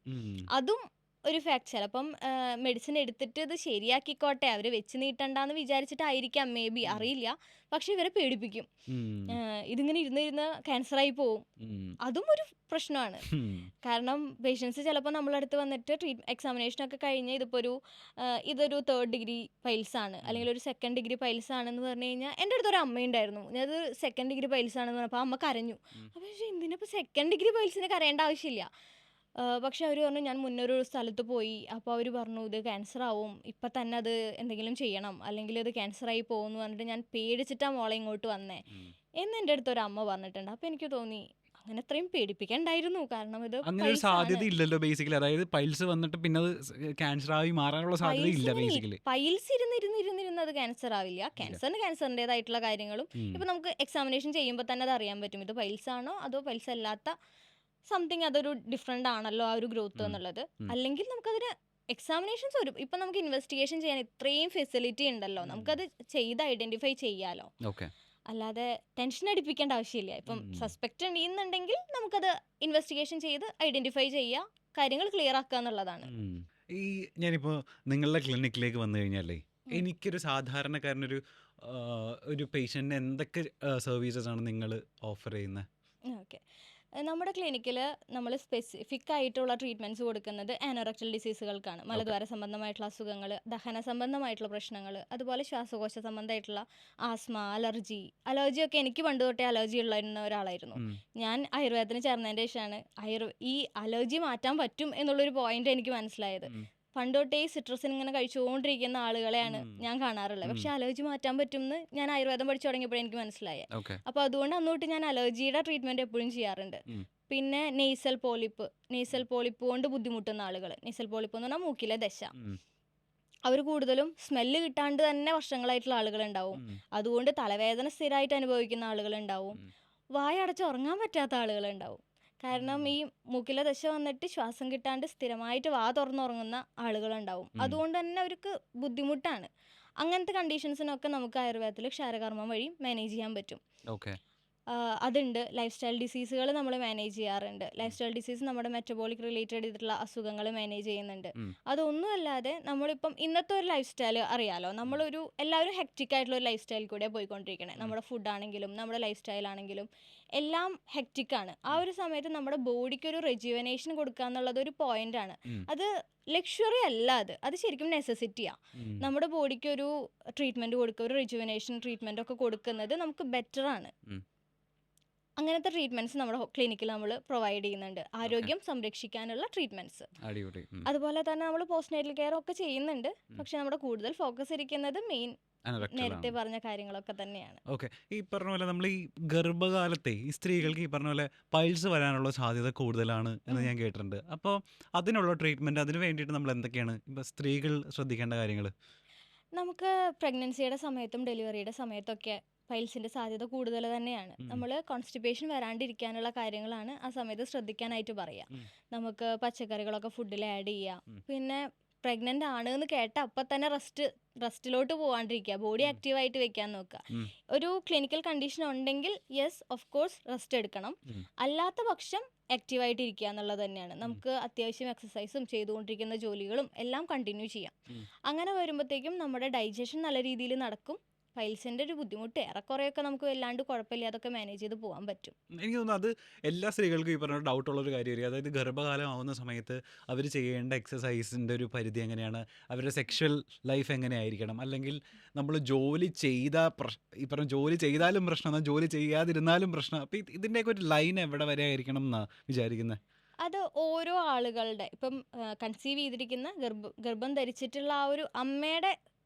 അതും ഒരു ഫാക്ട്. ചിലപ്പം മെഡിസിൻ എടുത്തിട്ട് ഇത് ശരിയാക്കിക്കോട്ടെ, അവർ വെച്ച് നീട്ടണ്ടെന്ന് വിചാരിച്ചിട്ടായിരിക്കാം, മേ ബി, അറിയില്ല. പക്ഷെ ഇവരെ പേടിപ്പിക്കും, ഇതിങ്ങനെ ഇരുന്ന് ക്യാൻസർ ആയി പോവും. അതും ഒരു പ്രശ്നമാണ്. കാരണം പേഷ്യൻസ് ചിലപ്പോൾ നമ്മളടുത്ത് വന്നിട്ട് എക്സാമിനേഷനൊക്കെ കഴിഞ്ഞ് ഇതൊരു 3rd ഡിഗ്രി പൈൽസ് ആണ് അല്ലെങ്കിൽ ഒരു 2nd ഡിഗ്രി പൈൽസ് ആണെന്ന് പറഞ്ഞു കഴിഞ്ഞാൽ, എൻ്റെ അടുത്തൊരു അമ്മയുണ്ടായിരുന്നു, ഞാനത് 2nd ഡിഗ്രി പൈൽസ് ആണെന്ന് പറഞ്ഞപ്പോൾ അമ്മ കരഞ്ഞു. അപ്പോൾ എന്തിനിപ്പോൾ 2nd ഡിഗ്രി പൈൽസിന് കരയേണ്ട ആവശ്യമില്ല. പക്ഷെ അവർ പറഞ്ഞു, ഞാൻ മുന്നൊരു സ്ഥലത്ത് പോയി, അപ്പോൾ അവർ പറഞ്ഞു ഇത് ക്യാൻസർ ആവും, ഇപ്പം തന്നെ അത് എന്തെങ്കിലും ചെയ്യണം, അല്ലെങ്കിൽ ഇത് ക്യാൻസറായി പോകുമെന്ന് പറഞ്ഞിട്ട് ഞാൻ പേടിച്ചിട്ടാണ് മോളെ ഇങ്ങോട്ട് വന്നേ എന്ന് എൻ്റെ അടുത്തൊരു അമ്മ പറഞ്ഞിട്ടുണ്ട്. അപ്പോൾ എനിക്ക് തോന്നി അങ്ങനെ അത്രയും പേടിപ്പിക്കണ്ടായിരുന്നു. കാരണം ഇത് അങ്ങനെ ഒരു സാധ്യത ഇല്ലല്ലോ ബേസിക്കലി. അതായത് പൈൽസ് വന്നിട്ട് പിന്നെ അത് ക്യാൻസർ ആയി മാറാനുള്ള സാധ്യത ഇല്ല ബേസിക്കലി. പൈൽസ് ഇരുന്നിരുന്നിരുന്നിരുന്ന് അത് ക്യാൻസർ ആവില്ല. ക്യാൻസറിൻ്റെതായിട്ടുള്ള കാര്യങ്ങളും ഇപ്പം നമുക്ക് എക്സാമിനേഷൻ ചെയ്യുമ്പോൾ തന്നെ അത് അറിയാൻ പറ്റും, ഇത് പൈൽസ് ആണോ അതോ പൈൽസ് അല്ലാത്ത സംതിങ്, അതൊരു ഡിഫറെൻ്റ് ആണല്ലോ ആ ഒരു ഗ്രോത്ത് എന്നുള്ളത്. അല്ലെങ്കിൽ നമുക്കതിന് എക്സാമിനേഷൻസ് ഇപ്പം നമുക്ക് ഇൻവെസ്റ്റിഗേഷൻ ചെയ്യാൻ ഇത്രയും ഫെസിലിറ്റി ഉണ്ടല്ലോ, നമുക്കത് ചെയ്ത് ഐഡൻറ്റിഫൈ ചെയ്യാലോ. അല്ലാതെ ടെൻഷൻ അടിപ്പിക്കേണ്ട ആവശ്യമില്ല. ഇപ്പം സസ്പെക്റ്റ് ചെയ്യുന്നുണ്ടെങ്കിൽ നമുക്കത് ഇൻവെസ്റ്റിഗേഷൻ ചെയ്ത് ഐഡൻറ്റിഫൈ ചെയ്യുക, കാര്യങ്ങൾ ക്ലിയർ ആക്കുക എന്നുള്ളതാണ്. ഈ ഞാനിപ്പോൾ നിങ്ങളുടെ ക്ലിനിക്കിലേക്ക് വന്നു കഴിഞ്ഞാലേ, എനിക്കൊരു സാധാരണക്കാരനൊരു ഒരു പേഷ്യൻറ്റിന് എന്തൊക്കെ സർവീസസ് ആണ് നിങ്ങൾ ഓഫർ ചെയ്യുന്നത്? ഓക്കെ. നമ്മുടെ ക്ലിനിക്കിൽ നമ്മൾ സ്പെസിഫിക് ആയിട്ടുള്ള ട്രീറ്റ്മെൻറ്റ്സ് കൊടുക്കുന്നത് ആനോറക്ടൽ ഡിസീസുകൾക്കാണ്. ഓക്കെ. മലദ്വാര സംബന്ധമായിട്ടുള്ള അസുഖങ്ങൾ, ദഹന സംബന്ധമായിട്ടുള്ള പ്രശ്നങ്ങൾ, അതുപോലെ ശ്വാസകോശ സംബന്ധമായിട്ടുള്ള ആസ്മ, അലർജിയൊക്കെ എനിക്ക് പണ്ട് തൊട്ടേ അലർജി ഉള്ള ഒരാളായിരുന്നു. ഉം. ഞാൻ ആയുർവേദത്തിന് ചേർന്നതിൻ്റെ ശേഷമാണ് ഈ അലർജി മാറ്റാൻ പറ്റും എന്നുള്ളൊരു പോയിന്റ് എനിക്ക് മനസ്സിലായത്. ഉം. പണ്ട് തൊട്ടേ ഈ സിട്രസിൻ ഇങ്ങനെ കഴിച്ചുകൊണ്ടിരിക്കുന്ന ആളുകളെയാണ് ഉം. ഞാൻ കാണാറുള്ളത്. ഉം. പക്ഷെ അലർജി മാറ്റാൻ പറ്റുമെന്ന് ഞാൻ ആയുർവേദം പഠിച്ചു തുടങ്ങിയപ്പോഴേ എനിക്ക് മനസ്സിലായത്. ഓക്കെ. അപ്പോൾ അതുകൊണ്ട് അന്ന് തൊട്ട് ഞാൻ അലർജിയുടെ ട്രീറ്റ്മെൻറ്റ് എപ്പോഴും ചെയ്യാറുണ്ട്. ഉം. പിന്നെ നെയ്സൽ പോളിപ്പ് കൊണ്ട് ബുദ്ധിമുട്ടുന്ന ആളുകൾ, നെയ്സൽ പോളിപ്പ് എന്ന് പറഞ്ഞാൽ മൂക്കിലെ ദശ, ഉം. അവർ കൂടുതലും സ്മെല്ല് കിട്ടാണ്ട് തന്നെ വർഷങ്ങളായിട്ടുള്ള ആളുകളുണ്ടാവും. ഉം. അതുകൊണ്ട് തലവേദന സ്ഥിരമായിട്ട് അനുഭവിക്കുന്ന ആളുകളുണ്ടാവും. ഉം. വായ അടച്ച് ഉറങ്ങാൻ പറ്റാത്ത ആളുകളുണ്ടാവും. കാരണം ഈ മൂക്കിലെ ദശ വന്നിട്ട് ശ്വാസം കിട്ടാണ്ട് സ്ഥിരമായിട്ട് വാ തുറന്നുറങ്ങുന്ന ആളുകളുണ്ടാവും. ഉം. അതുകൊണ്ട് തന്നെ അവർക്ക് ബുദ്ധിമുട്ടാണ്. അങ്ങനത്തെ കണ്ടീഷൻസിനൊക്കെ നമുക്ക് ആയുർവേദത്തിൽ ക്ഷാരകർമ്മം വഴി മാനേജ് ചെയ്യാൻ പറ്റും. ഓക്കെ. അതുണ്ട്. ലൈഫ് സ്റ്റൈൽ ഡിസീസുകൾ നമ്മൾ മാനേജ് ചെയ്യാറുണ്ട്. ലൈഫ് സ്റ്റൈൽ ഡിസീസ് നമ്മുടെ മെറ്റബോളിക് റിലേറ്റഡ് ചെയ്തിട്ടുള്ള അസുഖങ്ങൾ മാനേജ് ചെയ്യുന്നുണ്ട്. ഉം. അതൊന്നും അല്ലാതെ നമ്മളിപ്പം ഇന്നത്തെ ഒരു ലൈഫ് സ്റ്റൈൽ അറിയാലോ, എല്ലാവരും ഹെക്റ്റിക് ആയിട്ടുള്ള ഒരു ലൈഫ് സ്റ്റൈൽ കൂടെ പോയിക്കൊണ്ടിരിക്കണേ. നമ്മുടെ ഫുഡ് ആണെങ്കിലും നമ്മുടെ ലൈഫ് സ്റ്റൈൽ ആണെങ്കിലും എല്ലാം ഹെക്റ്റിക്കാണ്. ആ ഒരു സമയത്ത് നമ്മുടെ ബോഡിക്ക് ഒരു റെജുവനേഷൻ കൊടുക്കുക എന്നുള്ളത് ഒരു പോയിന്റാണ്. ഉം. അത് ലക്ഷറി അല്ല, അത് ശരിക്കും നെസസിറ്റിയാണ്. ഉം. നമ്മുടെ ബോഡിക്ക് ഒരു ട്രീറ്റ്മെൻറ്റ് കൊടുക്കുക, ഒരു റെജുവനേഷൻ ട്രീറ്റ്മെൻ്റ് ഒക്കെ കൊടുക്കുന്നത് നമുക്ക് ബെറ്റർ ആണ്. ഉം. അങ്ങനത്തെ ട്രീറ്റ്മെൻറ്റ്സ് നമ്മുടെ ക്ലിനിക്കിൽ നമ്മൾ പ്രൊവൈഡ് ചെയ്യുന്നുണ്ട്. ഓക്കെ. ആരോഗ്യം സംരക്ഷിക്കാനുള്ള ട്രീറ്റ്മെൻറ്റ്സ്. അടിപൊളി. ഉം. അതുപോലെ തന്നെ നമ്മൾ പോസ്റ്റ്നേറ്റൽ കെയർ ഒക്കെ ചെയ്യുന്നുണ്ട്. ഉം. പക്ഷെ നമ്മുടെ കൂടുതൽ ഫോക്കസ് ഇരിക്കുന്നത് മെയിൻ നേരത്തെ അനറക്ടലാണ്. പറഞ്ഞ കാര്യങ്ങളൊക്കെ തന്നെയാണ്. ഓക്കെ. ഈ പറഞ്ഞ പോലെ നമ്മൾ ഈ ഗർഭകാലത്തെ ഈ സ്ത്രീകൾക്ക് ഈ പറഞ്ഞ പോലെ പൈൽസ് വരാനുള്ള സാധ്യത കൂടുതലാണ് എന്ന് ഉം. ഞാൻ കേട്ടിട്ടുണ്ട്. അപ്പോൾ അതിനുള്ള ട്രീറ്റ്മെൻറ്റ് അതിന് വേണ്ടിയിട്ട് നമ്മൾ എന്തൊക്കെയാണ് ഇപ്പോൾ സ്ത്രീകൾ ശ്രദ്ധിക്കേണ്ട കാര്യങ്ങൾ? നമുക്ക് പ്രഗ്നൻസിയുടെ സമയത്തും ഡെലിവറിയുടെ സമയത്തൊക്കെ പൈൽസിൻ്റെ സാധ്യത കൂടുതൽ തന്നെയാണ്. ഉം. നമ്മൾ കോൺസ്റ്റിപ്പേഷൻ വരാണ്ടിരിക്കാനുള്ള കാര്യങ്ങളാണ് ആ സമയത്ത് ശ്രദ്ധിക്കാനായിട്ട് പറയുക. ഉം. നമുക്ക് പച്ചക്കറികളൊക്കെ ഫുഡിൽ ആഡ് ചെയ്യുക. ഉം. പിന്നെ പ്രഗ്നൻ്റ് ആണ് എന്ന് കേട്ട അപ്പം തന്നെ റെസ്റ്റിലോട്ട് പോകാണ്ടിരിക്കുക, ബോഡി ഉം. ആക്റ്റീവായിട്ട് വെക്കാൻ നോക്കുക. ഉം. ഒരു ക്ലിനിക്കൽ കണ്ടീഷൻ ഉണ്ടെങ്കിൽ യെസ് ഓഫ് കോഴ്സ് റെസ്റ്റ് എടുക്കണം. ഉം. അല്ലാത്ത പക്ഷം ആക്റ്റീവായിട്ട് ഇരിക്കുക എന്നുള്ളത് തന്നെയാണ്. ഉം. നമുക്ക് അത്യാവശ്യം എക്സസൈസും ചെയ്തുകൊണ്ടിരിക്കുന്ന ജോലികളും എല്ലാം കണ്ടിന്യൂ ചെയ്യാം. ഉം. അങ്ങനെ വരുമ്പോഴത്തേക്കും നമ്മുടെ ഡൈജഷൻ നല്ല രീതിയിൽ നടക്കും. പൈൽസിൻ്റെ ഒരു ബുദ്ധിമുട്ട് ഏറെക്കുറെയൊക്കെ നമുക്ക് വല്ലാണ്ട് കുഴപ്പമില്ലാതൊക്കെ മാനേജ് ചെയ്ത് പോകാൻ പറ്റും. എനിക്ക് തോന്നുന്നു അത് എല്ലാ സ്ത്രീകൾക്കും ഈ പറഞ്ഞ ഡൗട്ടുള്ളൊരു കാര്യമായിരിക്കും. അതായത് ഗർഭകാലം ആവുന്ന സമയത്ത് അവർ ചെയ്യേണ്ട എക്സസൈസിൻ്റെ ഒരു പരിധി എങ്ങനെയാണ്, അവരുടെ സെക്ഷൽ ലൈഫ് എങ്ങനെയായിരിക്കണം, അല്ലെങ്കിൽ നമ്മൾ ജോലി ഈ പറഞ്ഞ ജോലി ചെയ്താലും പ്രശ്നം എന്നാൽ ജോലി ചെയ്യാതിരുന്നാലും പ്രശ്നം. അപ്പോൾ ഇതിൻ്റെയൊക്കെ ഒരു ലൈൻ എവിടെ വരെ ആയിരിക്കണം എന്നാണ് വിചാരിക്കുന്നത്? അത് ഓരോ ആളുകളുടെ ഇപ്പം കൺസീവ് ചെയ്തിരിക്കുന്ന ഗർഭം ധരിച്ചിട്ടുള്ള ആ ഒരു അമ്മയുടെ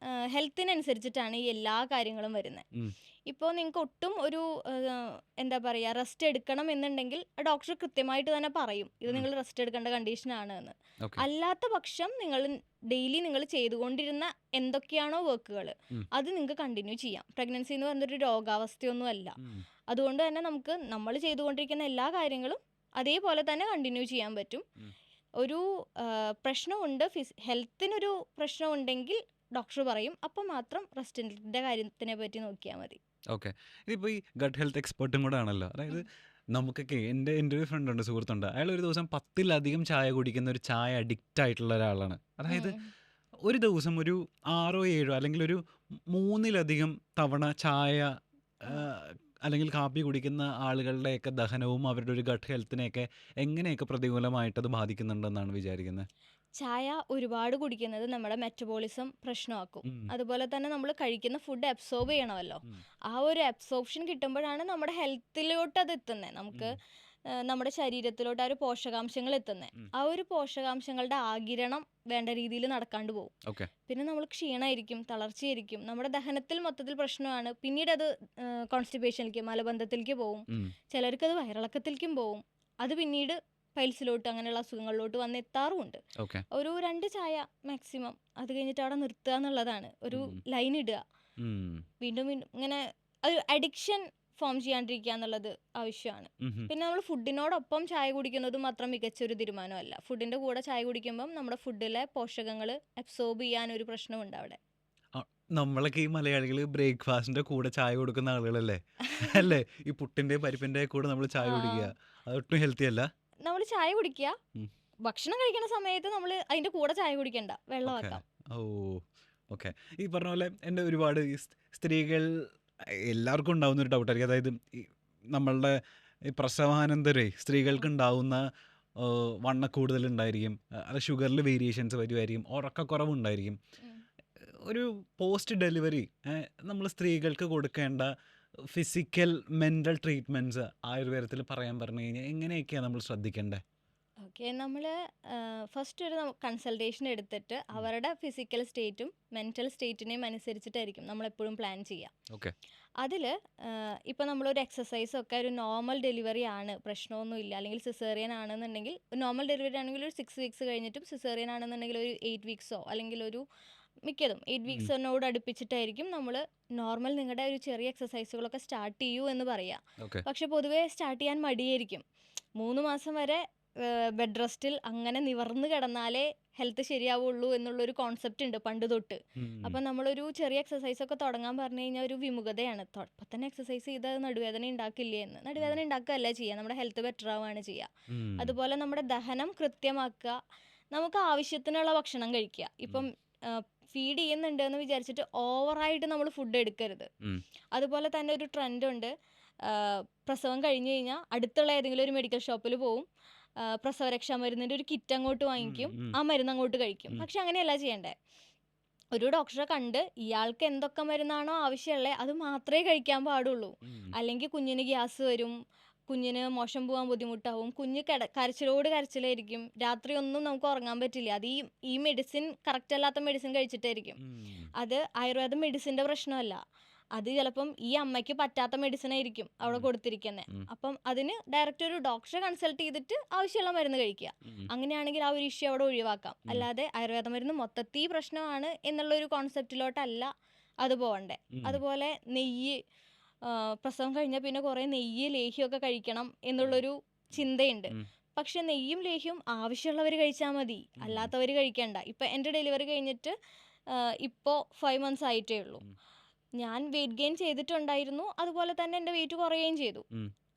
ഹെൽത്തിനനുസരിച്ചിട്ടാണ് ഈ എല്ലാ കാര്യങ്ങളും വരുന്നത്. ഉം. ഇപ്പോൾ നിങ്ങൾക്ക് ഒട്ടും ഒരു എന്താ പറയുക റെസ്റ്റ് എടുക്കണം എന്നുണ്ടെങ്കിൽ ഡോക്ടർ കൃത്യമായിട്ട് തന്നെ പറയും ഇത് ഉം. നിങ്ങൾ റെസ്റ്റ് എടുക്കേണ്ട കണ്ടീഷനാണ് എന്ന്. ഓക്കെ. അല്ലാത്ത പക്ഷം ഡെയിലി നിങ്ങൾ ചെയ്തുകൊണ്ടിരുന്ന എന്തൊക്കെയാണോ വർക്കുകൾ ഉം. അത് നിങ്ങൾക്ക് കണ്ടിന്യൂ ചെയ്യാം. പ്രഗ്നൻസി എന്ന് പറഞ്ഞൊരു രോഗാവസ്ഥയൊന്നും അല്ല. ഉം. അതുകൊണ്ട് തന്നെ നമുക്ക് നമ്മൾ ചെയ്തുകൊണ്ടിരിക്കുന്ന എല്ലാ കാര്യങ്ങളും അതേപോലെ തന്നെ കണ്ടിന്യൂ ചെയ്യാൻ പറ്റും. ഉം. ഒരു പ്രശ്നമുണ്ട്, ഹെൽത്തിനൊരു പ്രശ്നമുണ്ടെങ്കിൽ ഡോക്ടർ പറയും, അപ്പം മാത്രം റെസ്റ്റിൻ്റെ കാര്യത്തിനെ പറ്റി നോക്കിയാൽ മതി. ഓക്കെ. ഇതിപ്പോൾ ഈ ഗട്ട് ഹെൽത്ത് എക്സ്പെർട്ടും കൂടെ ആണല്ലോ. അതായത് ഉം. നമുക്കൊക്കെ എൻ്റെ ഒരു ഫ്രണ്ട് ഉണ്ട്, സുഹൃത്തുണ്ട്. അയാൾ ഒരു ദിവസം 10-ലധികം ചായ കുടിക്കുന്ന ഒരു ചായ അഡിക്റ്റ് ആയിട്ടുള്ള ഒരാളാണ്. അതായത് ഉം. ഒരു ദിവസം ഒരു 6-7 അല്ലെങ്കിൽ ഒരു 3-ലധികം തവണ ചായ ആ, അല്ലെങ്കിൽ കാപ്പി കുടിക്കുന്ന ആളുകളുടെയൊക്കെ ദഹനവും അവരുടെ ഒരു ഗട്ട് ഹെൽത്തിനെയൊക്കെ എങ്ങനെയൊക്കെ പ്രതികൂലമായിട്ട് അത് ബാധിക്കുന്നുണ്ടെന്നാണ് വിചാരിക്കുന്നത്? ചായ ഒരുപാട് കുടിക്കുന്നത് നമ്മുടെ മെറ്റബോളിസം പ്രശ്നമാക്കും. ഉം. അതുപോലെ തന്നെ നമ്മൾ കഴിക്കുന്ന ഫുഡ് അബ്സോർബ് ചെയ്യണമല്ലോ. ഉം. ആ ഒരു അബ്സോർപ്ഷൻ കിട്ടുമ്പോഴാണ് നമ്മുടെ ഹെൽത്തിലോട്ട് അത് എത്തുന്നത്. നമുക്ക് ഉം. നമ്മുടെ ശരീരത്തിലോട്ട് ആ ഒരു പോഷകാംശങ്ങൾ എത്തുന്നത്. ഉം. ആ ഒരു പോഷകാംശങ്ങളുടെ ആഗിരണം വേണ്ട രീതിയിൽ നടക്കാണ്ട് പോകും. ഓക്കെ. പിന്നെ നമ്മൾ ക്ഷീണമായിരിക്കും, തളർച്ചയായിരിക്കും, നമ്മുടെ ദഹനത്തിൽ മൊത്തത്തിൽ പ്രശ്നമാണ്. പിന്നീട് അത് കോൺസ്റ്റിപ്പേഷനിലേക്ക്, മലബന്ധത്തിലേക്ക് പോകും. ഉം. ചിലർക്ക് അത് വയറിളക്കത്തിലേക്കും പോകും. അത് പിന്നീട് പൈൽസിലോട്ട് അങ്ങനെയുള്ള അസുഖങ്ങളിലോട്ട് വന്നെത്താറുമുണ്ട്. ഓക്കെ. ഒരു 2 ചായ മാക്സിമം, അത് കഴിഞ്ഞിട്ട് അവിടെ നിർത്തുക എന്നുള്ളതാണ്. ഒരു ഉം. ലൈൻ ഇടുക. ഉം. വീണ്ടും വീണ്ടും ഇങ്ങനെ ഒരു അഡിക്ഷൻ ഫോം ചെയ്യാണ്ടിരിക്കുക എന്നുള്ളത് ആവശ്യമാണ്. ഉം. ഉം. പിന്നെ നമ്മൾ ഫുഡിനോടൊപ്പം ചായ കുടിക്കുന്നത് മാത്രം മികച്ചൊരു തീരുമാനമല്ല. ഫുഡിൻ്റെ കൂടെ ചായ കുടിക്കുമ്പം നമ്മുടെ ഫുഡിലെ പോഷകങ്ങൾ അബ്സോർബ് ചെയ്യാനൊരു പ്രശ്നമുണ്ട് അവിടെ. ആ, നമ്മളൊക്കെ ഈ മലയാളികൾ ബ്രേക്ക്ഫാസ്റ്റിന്റെ കൂടെ ചായ കൊടുക്കുന്ന ആളുകളല്ലേ? അല്ലേ? ഈ പുട്ടിന്റെ പരിപ്പിന്റെ കൂടെ നമ്മൾ ചായ ആ കുടിക്കുക, അതൊട്ടും ഹെൽത്തി അല്ല. നമ്മൾ ചായ കുടിക്കുക, ഉം. ഭക്ഷണം കഴിക്കുന്ന സമയത്ത് നമ്മൾ അതിൻ്റെ കൂടെ ചായ കുടിക്കണ്ട, ഓക്കെ. വെള്ളമാക്കാം. ഓ, ഓക്കെ. ഈ പറഞ്ഞ പോലെ എൻ്റെ ഒരുപാട് ഈ സ്ത്രീകൾ എല്ലാവർക്കും ഉണ്ടാവുന്ന ഒരു ഡൗട്ടായിരിക്കും. അതായത് ഈ നമ്മളുടെ ഈ പ്രസവാനന്തരേ സ്ത്രീകൾക്ക് ഉണ്ടാവുന്ന വണ്ണക്കൂടുതലുണ്ടായിരിക്കും, അത് ഷുഗറിൽ വേരിയേഷൻസ് വരുമായിരിക്കും, ഉറക്കക്കുറവുണ്ടായിരിക്കും. ഉം. ഒരു പോസ്റ്റ് ഡെലിവറി നമ്മൾ സ്ത്രീകൾക്ക് കൊടുക്കേണ്ട ഫിസിക്കൽ മെൻ്റൽ ട്രീറ്റ്മെൻറ്റ്സ് ആയുർവേദത്തിൽ പറയാൻ പറഞ്ഞു കഴിഞ്ഞാൽ എങ്ങനെയൊക്കെയാണ് നമ്മൾ ശ്രദ്ധിക്കേണ്ടത്? ഓക്കെ, നമ്മൾ ഫസ്റ്റ് ഒരു കൺസൾട്ടേഷൻ എടുത്തിട്ട് അവരുടെ ഫിസിക്കൽ സ്റ്റേറ്റും മെൻ്റൽ സ്റ്റേറ്റിനെയും അനുസരിച്ചിട്ടായിരിക്കും നമ്മളെപ്പോഴും പ്ലാൻ ചെയ്യുക. ഓക്കെ. അതിൽ ഇപ്പോൾ നമ്മളൊരു എക്സസൈസൊക്കെ ഒരു നോർമൽ ഡെലിവറി ആണ്, പ്രശ്നമൊന്നുമില്ല, അല്ലെങ്കിൽ സിസേറിയൻ ആണെന്നുണ്ടെങ്കിൽ നോർമൽ ഡെലിവറി ആണെങ്കിൽ ഒരു 6 വീക്സ് കഴിഞ്ഞിട്ടും, സിസേറിയൻ ആണെന്നുണ്ടെങ്കിൽ ഒരു 8 വീക്സോ അല്ലെങ്കിൽ ഒരു മിക്കതും 8 വീക്സിനോട് അടുപ്പിച്ചിട്ടായിരിക്കും നമ്മൾ നോർമൽ നിങ്ങളുടെ ഒരു ചെറിയ എക്സസൈസുകളൊക്കെ സ്റ്റാർട്ട് ചെയ്യൂ എന്ന് പറയാം. ഓക്കെ. പക്ഷെ പൊതുവേ സ്റ്റാർട്ട് ചെയ്യാൻ മടിയായിരിക്കും. 3 മാസം വരെ ബെഡ് റെസ്റ്റിൽ അങ്ങനെ നിവർന്ന് കിടന്നാലേ ഹെൽത്ത് ശരിയാവുള്ളൂ എന്നുള്ളൊരു കോൺസെപ്റ്റ് ഉണ്ട് പണ്ട് തൊട്ട്. അപ്പം നമ്മളൊരു ചെറിയ എക്സസൈസ് ഒക്കെ തുടങ്ങാൻ പറഞ്ഞു കഴിഞ്ഞാൽ ഒരു വിമുഖതയാണ്. അപ്പം തന്നെ എക്സസൈസ് ചെയ്താൽ നടുവേദന ഉണ്ടാക്കില്ലേ എന്ന്. നടുവേദന ഉണ്ടാക്കുകയല്ല ചെയ്യുക, നമ്മുടെ ഹെൽത്ത് ബെറ്റർ ആവുകയാണ് ചെയ്യുക. അതുപോലെ നമ്മുടെ ദഹനം കൃത്യമാക്കുക, നമുക്ക് ആവശ്യത്തിനുള്ള ഭക്ഷണം കഴിക്കുക. ഇപ്പം ഫീഡ് ചെയ്യുന്നുണ്ട് എന്ന് വിചാരിച്ചിട്ട് ഓവറായിട്ട് നമ്മൾ ഫുഡ് എടുക്കരുത്. അതുപോലെ തന്നെ ഒരു ട്രെൻഡ് ഉണ്ട്, പ്രസവം കഴിഞ്ഞ് കഴിഞ്ഞാൽ അടുത്തുള്ള ഏതെങ്കിലും ഒരു മെഡിക്കൽ ഷോപ്പിൽ പോവും, പ്രസവരക്ഷാ മരുന്നിൻ്റെ ഒരു കിറ്റ് അങ്ങോട്ട് വാങ്ങിക്കും, ആ മരുന്ന് അങ്ങോട്ട് കഴിക്കും. പക്ഷെ അങ്ങനെയല്ല ചെയ്യണ്ടേ. ഒരു ഡോക്ടറെ കണ്ട് ഇയാൾക്ക് എന്തൊക്കെ മരുന്നാണോ ആവശ്യമുള്ളത് അത് മാത്രമേ കഴിക്കാൻ പാടുള്ളൂ. അല്ലെങ്കിൽ കുഞ്ഞിന് ഗ്യാസ് വരും, കുഞ്ഞിന് മോശം പോകാൻ ബുദ്ധിമുട്ടാവും, കുഞ്ഞ് കരച്ചിലോട് കരച്ചിലായിരിക്കും, രാത്രി ഒന്നും നമുക്ക് ഉറങ്ങാൻ പറ്റില്ല. അത് ഈ മെഡിസിൻ കറക്റ്റ് അല്ലാത്ത മെഡിസിൻ കഴിച്ചിട്ടായിരിക്കും. അത് ആയുർവേദ മെഡിസിൻ്റെ പ്രശ്നമല്ല, അത് ചിലപ്പം ഈ അമ്മയ്ക്ക് പറ്റാത്ത മെഡിസിൻ ആയിരിക്കും അവിടെ കൊടുത്തിരിക്കുന്നത്. അപ്പം അതിന് ഡയറക്റ്റ് ഒരു ഡോക്ടറെ കൺസൾട്ട് ചെയ്തിട്ട് ആവശ്യമുള്ള മരുന്ന് കഴിക്കുക. അങ്ങനെയാണെങ്കിൽ ആ ഒരു ഇഷ്യൂ അവിടെ ഒഴിവാക്കാം. അല്ലാതെ ആയുർവേദ മരുന്ന് മൊത്തത്തിൽ പ്രശ്നമാണ് എന്നുള്ളൊരു കോൺസെപ്റ്റിലോട്ടല്ല അത് പോകണ്ടേ. അതുപോലെ നെയ്യ്, പ്രസവം കഴിഞ്ഞാൽ പിന്നെ കുറേ നെയ്യ് ലേഹ്യമൊക്കെ കഴിക്കണം എന്നുള്ളൊരു ചിന്തയുണ്ട്. പക്ഷെ നെയ്യും ലേഹ്യവും ആവശ്യമുള്ളവർ കഴിച്ചാൽ മതി, അല്ലാത്തവർ കഴിക്കണ്ട. ഇപ്പം എൻ്റെ ഡെലിവറി കഴിഞ്ഞിട്ട് ഇപ്പോൾ 5 months ആയിട്ടേ ഉള്ളൂ. ഞാൻ വെയിറ്റ് ഗെയിൻ ചെയ്തിട്ടുണ്ടായിരുന്നു, അതുപോലെ തന്നെ എൻ്റെ വെയിറ്റ് കുറയുകയും ചെയ്തു.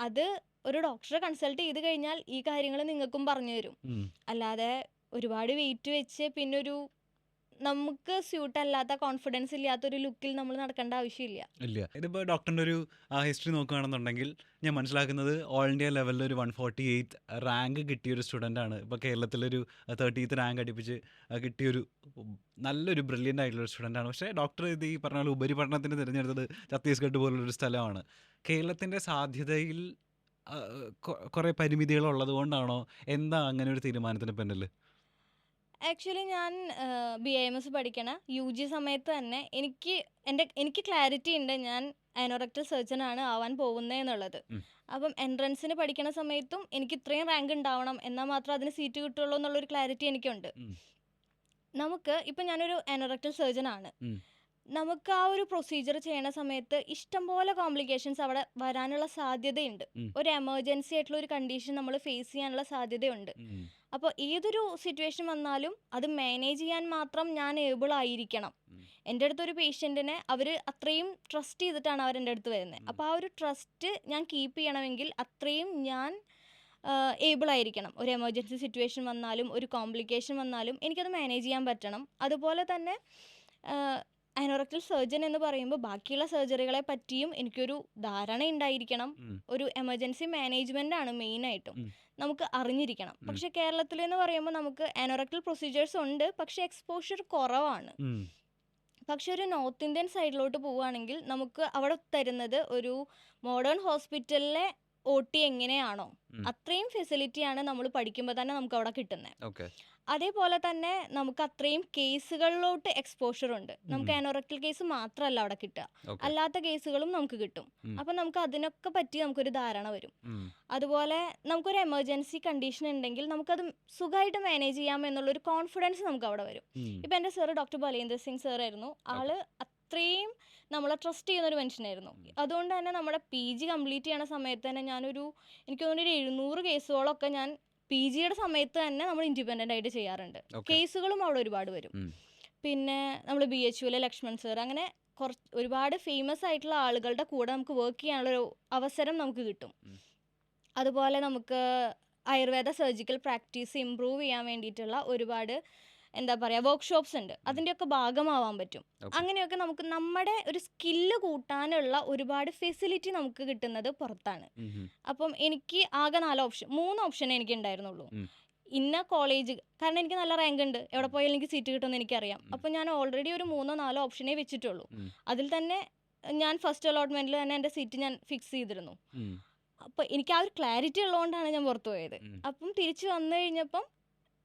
അത് ഒരു ഡോക്ടറെ കൺസൾട്ട് ചെയ്ത് കഴിഞ്ഞാൽ ഈ കാര്യങ്ങൾ നിങ്ങൾക്കും പറഞ്ഞു തരും. അല്ലാതെ ഒരുപാട് വെയിറ്റ് വെച്ച് പിന്നെ ഒരു നമുക്ക് സ്യൂട്ട് അല്ലാത്ത, കോൺഫിഡൻസ് ഇല്ലാത്തൊരു ലുക്കിൽ നമ്മൾ നടക്കേണ്ട ആവശ്യമില്ല. ഇല്ല. ഇതിപ്പോൾ ഡോക്ടറിൻ്റെ ഒരു ഹിസ്റ്ററി നോക്കുകയാണെന്നുണ്ടെങ്കിൽ ഞാൻ മനസ്സിലാക്കുന്നത് ഓൾ ഇന്ത്യ ലെവലിൽ ഒരു 148 റാങ്ക് കിട്ടിയൊരു സ്റ്റുഡൻ്റാണ്. ഇപ്പോൾ കേരളത്തിലൊരു 30th റാങ്ക് അടുപ്പിച്ച് കിട്ടിയൊരു നല്ലൊരു ബ്രില്യൻ്റ് ആയിട്ടുള്ളൊരു സ്റ്റുഡൻ്റാണ്. പക്ഷേ ഡോക്ടർ ഇത് ഈ പറഞ്ഞ പോലെ ഉപരിപഠനത്തിന് തിരഞ്ഞെടുത്തത് ഛത്തീസ്ഗഡ് പോലുള്ളൊരു സ്ഥലമാണ്. കേരളത്തിൻ്റെ സാധ്യതയിൽ കുറേ പരിമിതികളുള്ളത് കൊണ്ടാണോ, എന്താ അങ്ങനെ ഒരു തീരുമാനത്തിന് പിന്നിൽ? ആക്ച്വലി ഞാൻ BAMS പഠിക്കണ UG സമയത്ത് തന്നെ എനിക്ക് ക്ലാരിറ്റി ഉണ്ട് ഞാൻ അനോറക്ടൽ സർജനാണ് ആവാൻ പോകുന്നത് എന്നുള്ളത്. അപ്പം എൻട്രൻസിന് പഠിക്കണ സമയത്തും എനിക്ക് ഇത്രയും റാങ്ക് ഉണ്ടാവണം, എന്നാൽ മാത്രം അതിന് സീറ്റ് കിട്ടുള്ളൂ എന്നുള്ളൊരു ക്ലാരിറ്റി എനിക്കുണ്ട്. നമുക്ക് ഇപ്പം ഞാനൊരു അനോറക്ടൽ സർജനാണ്, നമുക്ക് ആ ഒരു പ്രൊസീജിയർ ചെയ്യണ സമയത്ത് ഇഷ്ടംപോലെ കോംപ്ലിക്കേഷൻസ് അവിടെ വരാനുള്ള സാധ്യതയുണ്ട്. ഒരു എമർജൻസി ആയിട്ടുള്ള ഒരു കണ്ടീഷൻ നമ്മൾ ഫേസ് ചെയ്യാനുള്ള സാധ്യതയുണ്ട്. അപ്പോൾ ഏതൊരു സിറ്റുവേഷൻ വന്നാലും അത് മാനേജ് ചെയ്യാൻ മാത്രം ഞാൻ ഏബിൾ ആയിരിക്കണം. എൻ്റെ അടുത്തൊരു പേഷ്യൻറ്റിനെ അവർ അത്രയും ട്രസ്റ്റ് ചെയ്തിട്ടാണ് അവരെൻ്റെ അടുത്ത് വരുന്നത്. അപ്പോൾ ആ ഒരു ട്രസ്റ്റ് ഞാൻ കീപ്പ് ചെയ്യണമെങ്കിൽ അത്രയും ഞാൻ ഏബിൾ ആയിരിക്കണം. ഒരു എമർജൻസി സിറ്റുവേഷൻ വന്നാലും ഒരു കോംപ്ലിക്കേഷൻ വന്നാലും എനിക്കത് മാനേജ് ചെയ്യാൻ പറ്റണം. അതുപോലെ തന്നെ അനോറക്ടൽ സർജൻ എന്ന് പറയുമ്പോൾ ബാക്കിയുള്ള സർജറികളെ പറ്റിയും എനിക്കൊരു ധാരണ ഉണ്ടായിരിക്കണം. ഒരു എമർജൻസി മാനേജ്മെൻ്റ് ആണ് മെയിനായിട്ടും നമുക്ക് അറിഞ്ഞിരിക്കണം. പക്ഷെ കേരളത്തിലെന്ന് പറയുമ്പോൾ നമുക്ക് അനോറക്ടൽ പ്രൊസീജിയേഴ്സ് ഉണ്ട്, പക്ഷെ എക്സ്പോഷർ കുറവാണ്. പക്ഷെ ഒരു നോർത്ത് ഇന്ത്യൻ സൈഡിലോട്ട് പോവുകയാണെങ്കിൽ നമുക്ക് അവിടെ തരുന്നത് ഒരു മോഡേൺ ഹോസ്പിറ്റലിലെ OT എങ്ങനെയാണോ അത്രയും ഫെസിലിറ്റിയാണ് നമ്മൾ പഠിക്കുമ്പോൾ തന്നെ നമുക്ക് അവിടെ കിട്ടുന്നത്. അതേപോലെ തന്നെ നമുക്ക് അത്രയും കേസുകളിലോട്ട് എക്സ്പോഷർ ഉണ്ട്. നമുക്ക് അനോറക്ടൽ കേസ് മാത്രമല്ല അവിടെ കിട്ടുക, അല്ലാത്ത കേസുകളും നമുക്ക് കിട്ടും. അപ്പം നമുക്ക് അതിനൊക്കെ പറ്റി നമുക്കൊരു ധാരണ വരും. അതുപോലെ നമുക്കൊരു എമർജൻസി കണ്ടീഷൻ ഉണ്ടെങ്കിൽ നമുക്കത് സുഖമായിട്ട് മാനേജ് ചെയ്യാം എന്നുള്ളൊരു കോൺഫിഡൻസ് നമുക്ക് അവിടെ വരും. ഇപ്പം എൻ്റെ സാറ് ഡോക്ടർ ബലേന്ദ്ര സിംഗ് സാറായിരുന്നു. ആള് അത്രയും നമ്മളെ ട്രസ്റ്റ് ചെയ്യുന്നൊരു മനുഷ്യനായിരുന്നു. അതുകൊണ്ട് തന്നെ നമ്മുടെ PG കംപ്ലീറ്റ് ചെയ്യണ സമയത്ത് തന്നെ എനിക്ക് തോന്നുന്നു 700 കേസുകളൊക്കെ ഞാൻ PGയുടെ സമയത്ത് തന്നെ നമ്മൾ ഇൻഡിപെൻഡൻ്റ് ആയിട്ട് ചെയ്യാറുണ്ട്. കേസുകളും അവിടെ ഒരുപാട് വരും. പിന്നെ നമ്മൾ BHUവിലെ ലക്ഷ്മൺ സാർ, അങ്ങനെ ഒരുപാട് ഫേമസ് ആയിട്ടുള്ള ആളുകളുടെ കൂടെ നമുക്ക് വർക്ക് ചെയ്യാനുള്ളൊരു അവസരം നമുക്ക് കിട്ടും. അതുപോലെ നമുക്ക് ആയുർവേദ സർജിക്കൽ പ്രാക്ടീസ് ഇമ്പ്രൂവ് ചെയ്യാൻ വേണ്ടിയിട്ടുള്ള ഒരുപാട് എന്താ പറയുക വർക്ക്ഷോപ്സ് ഉണ്ട്, അതിൻ്റെയൊക്കെ ഭാഗമാവാൻ പറ്റും. ഓക്കെ. അങ്ങനെയൊക്കെ നമുക്ക് നമ്മുടെ ഒരു സ്കില്ല് കൂട്ടാനുള്ള ഒരുപാട് ഫെസിലിറ്റി നമുക്ക് കിട്ടുന്നത് പുറത്താണ്. അപ്പം എനിക്ക് ആകെ 3 ഓപ്ഷനേ എനിക്ക് ഉണ്ടായിരുന്നുള്ളൂ. ഇന്ന കോളേജ്, കാരണം എനിക്ക് നല്ല റാങ്ക് ഉണ്ട്, എവിടെ പോയാലും എനിക്ക് സീറ്റ് കിട്ടുമെന്ന് എനിക്കറിയാം. അപ്പം ഞാൻ ഓൾറെഡി ഒരു 3-4 ഓപ്ഷനേ വെച്ചിട്ടുള്ളൂ. അതിൽ തന്നെ ഞാൻ ഫസ്റ്റ് അലോട്ട്മെന്റിൽ തന്നെ എൻ്റെ സീറ്റ് ഞാൻ ഫിക്സ് ചെയ്തിരുന്നു. അപ്പോൾ എനിക്ക് ആ ഒരു ക്ലാരിറ്റി ഉള്ളതുകൊണ്ടാണ് ഞാൻ പുറത്തു പോയത്. അപ്പം തിരിച്ചു വന്നു കഴിഞ്ഞപ്പം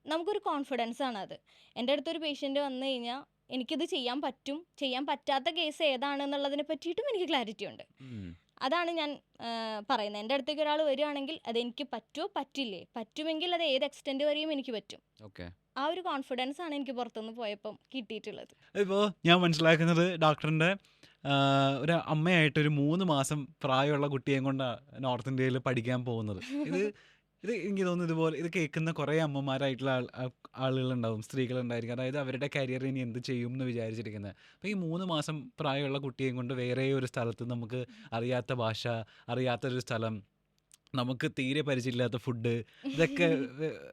നമുക്കൊരു കോൺഫിഡൻസ് ആണ് അത്. എൻ്റെ അടുത്തൊരു പേഷ്യൻ്റ് വന്നു കഴിഞ്ഞാൽ എനിക്കിത് ചെയ്യാൻ പറ്റും, ചെയ്യാൻ പറ്റാത്ത കേസ് ഏതാണെന്നുള്ളതിനെ പറ്റിയിട്ടും എനിക്ക് ക്ലാരിറ്റി ഉണ്ട്. അതാണ് ഞാൻ പറയുന്നത്. എൻ്റെ അടുത്തേക്ക് ഒരാൾ വരികയാണെങ്കിൽ അതെനിക്ക് പറ്റുമോ പറ്റില്ലേ, പറ്റുമെങ്കിൽ അത് ഏത് എക്സ്റ്റെൻഡ് വരെയും എനിക്ക് പറ്റും. ആ ഒരു കോൺഫിഡൻസ് ആണ് എനിക്ക് പുറത്തുനിന്ന് പോയപ്പം കിട്ടിയിട്ടുള്ളത്. ഇപ്പോൾ ഞാൻ മനസ്സിലാക്കുന്നത് ഡോക്ടറിൻ്റെ ഒരു അമ്മയായിട്ട് ഒരു 3 മാസം പ്രായമുള്ള കുട്ടിയെയും കൊണ്ടാണ് നോർത്ത് ഇന്ത്യയിൽ പഠിക്കാൻ പോകുന്നത്. ഇത് എനിക്ക് തോന്നുന്നു ഇതുപോലെ ഇത് കേൾക്കുന്ന കുറേ അമ്മമാരായിട്ടുള്ള ആളുകളുണ്ടാവും, സ്ത്രീകളുണ്ടായിരിക്കും. അതായത് അവരുടെ കരിയർ ഇനി എന്ത് ചെയ്യും എന്ന് വിചാരിച്ചിരിക്കുന്നത്. അപ്പോൾ ഈ 3 മാസം പ്രായമുള്ള കുട്ടിയെയും കൊണ്ട് വേറെ ഒരു സ്ഥലത്ത്, നമുക്ക് അറിയാത്ത ഭാഷ, അറിയാത്തൊരു സ്ഥലം, നമുക്ക് തീരെ പരിചയമില്ലാത്ത ഫുഡ്,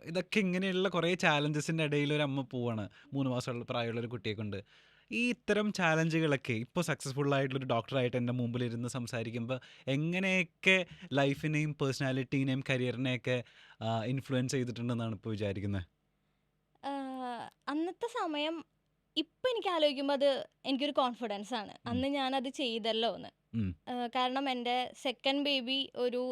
ഇതൊക്കെ ഇങ്ങനെയുള്ള കുറേ ചാലഞ്ചസിൻ്റെ ഇടയിൽ ഒരു അമ്മ പോവാണ് 3 മാസമുള്ള പ്രായമുള്ള ഒരു കുട്ടിയെ കൊണ്ട്. ഈ ഇത്തരം ചാലഞ്ചുകളൊക്കെ ഇപ്പോൾ സക്സസ്ഫുൾ ആയിട്ടുള്ളൊരു ഡോക്ടറായിട്ട് എൻ്റെ മുമ്പിലിരുന്ന് സംസാരിക്കുമ്പോൾ എങ്ങനെയൊക്കെ ലൈഫിനെയും പേഴ്സണാലിറ്റീനെയും കരിയറിനെയൊക്കെ ഇൻഫ്ലുവൻസ് ചെയ്തിട്ടുണ്ടെന്നാണ് ഇപ്പോൾ വിചാരിക്കുന്നത്? അന്നത്തെ സമയം ഇപ്പം എനിക്ക് ആലോചിക്കുമ്പോൾ അത് എനിക്കൊരു കോൺഫിഡൻസ് ആണ്, അന്ന് ഞാനത് ചെയ്തല്ലോ എന്ന്. കാരണം എൻ്റെ സെക്കൻഡ് ബേബി ഒരു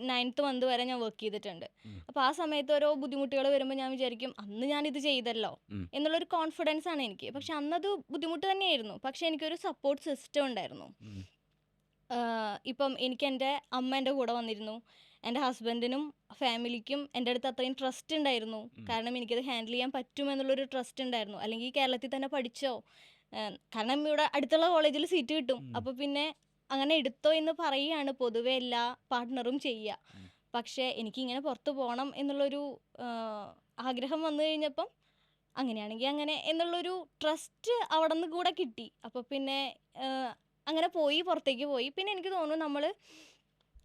9th മന്ത് വരെ ഞാൻ വർക്ക് ചെയ്തിട്ടുണ്ട്. അപ്പോൾ ആ സമയത്ത് ഓരോ ബുദ്ധിമുട്ടുകൾ വരുമ്പോൾ ഞാൻ വിചാരിക്കും അന്ന് ഞാനിത് ചെയ്തല്ലോ എന്നുള്ളൊരു കോൺഫിഡൻസ് ആണ് എനിക്ക്. പക്ഷെ അന്നത് ബുദ്ധിമുട്ട് തന്നെയായിരുന്നു, പക്ഷെ എനിക്കൊരു സപ്പോർട്ട് സിസ്റ്റം ഉണ്ടായിരുന്നു. ഇപ്പം എനിക്ക് എൻ്റെ അമ്മ എൻ്റെ കൂടെ വന്നിരുന്നു, എൻ്റെ ഹസ്ബൻഡിനും ഫാമിലിക്കും എൻ്റെ അടുത്ത് അത്രയും ട്രസ്റ്റ് ഉണ്ടായിരുന്നു. കാരണം എനിക്കത് ഹാൻഡിൽ ചെയ്യാൻ പറ്റുമെന്നുള്ളൊരു ട്രസ്റ്റ് ഉണ്ടായിരുന്നു. അല്ലെങ്കിൽ കേരളത്തിൽ തന്നെ പഠിച്ചോ, കാരണം ഇവിടെ അടുത്തുള്ള കോളേജിൽ സീറ്റ് കിട്ടും, അപ്പോൾ പിന്നെ അങ്ങനെ എടുത്തോ എന്ന് പറയുകയാണ് പൊതുവെ എല്ലാ പാർട്ട്ണറും ചെയ്യുക. പക്ഷേ എനിക്കിങ്ങനെ പുറത്ത് പോകണം എന്നുള്ളൊരു ആഗ്രഹം വന്നു കഴിഞ്ഞപ്പം അങ്ങനെയാണെങ്കിൽ അങ്ങനെ എന്നുള്ളൊരു ട്രസ്റ്റ് അവിടെ നിന്ന് കൂടെ കിട്ടി. അപ്പോൾ പിന്നെ അങ്ങനെ പുറത്തേക്ക് പോയി. പിന്നെ എനിക്ക് തോന്നുന്നു നമ്മൾ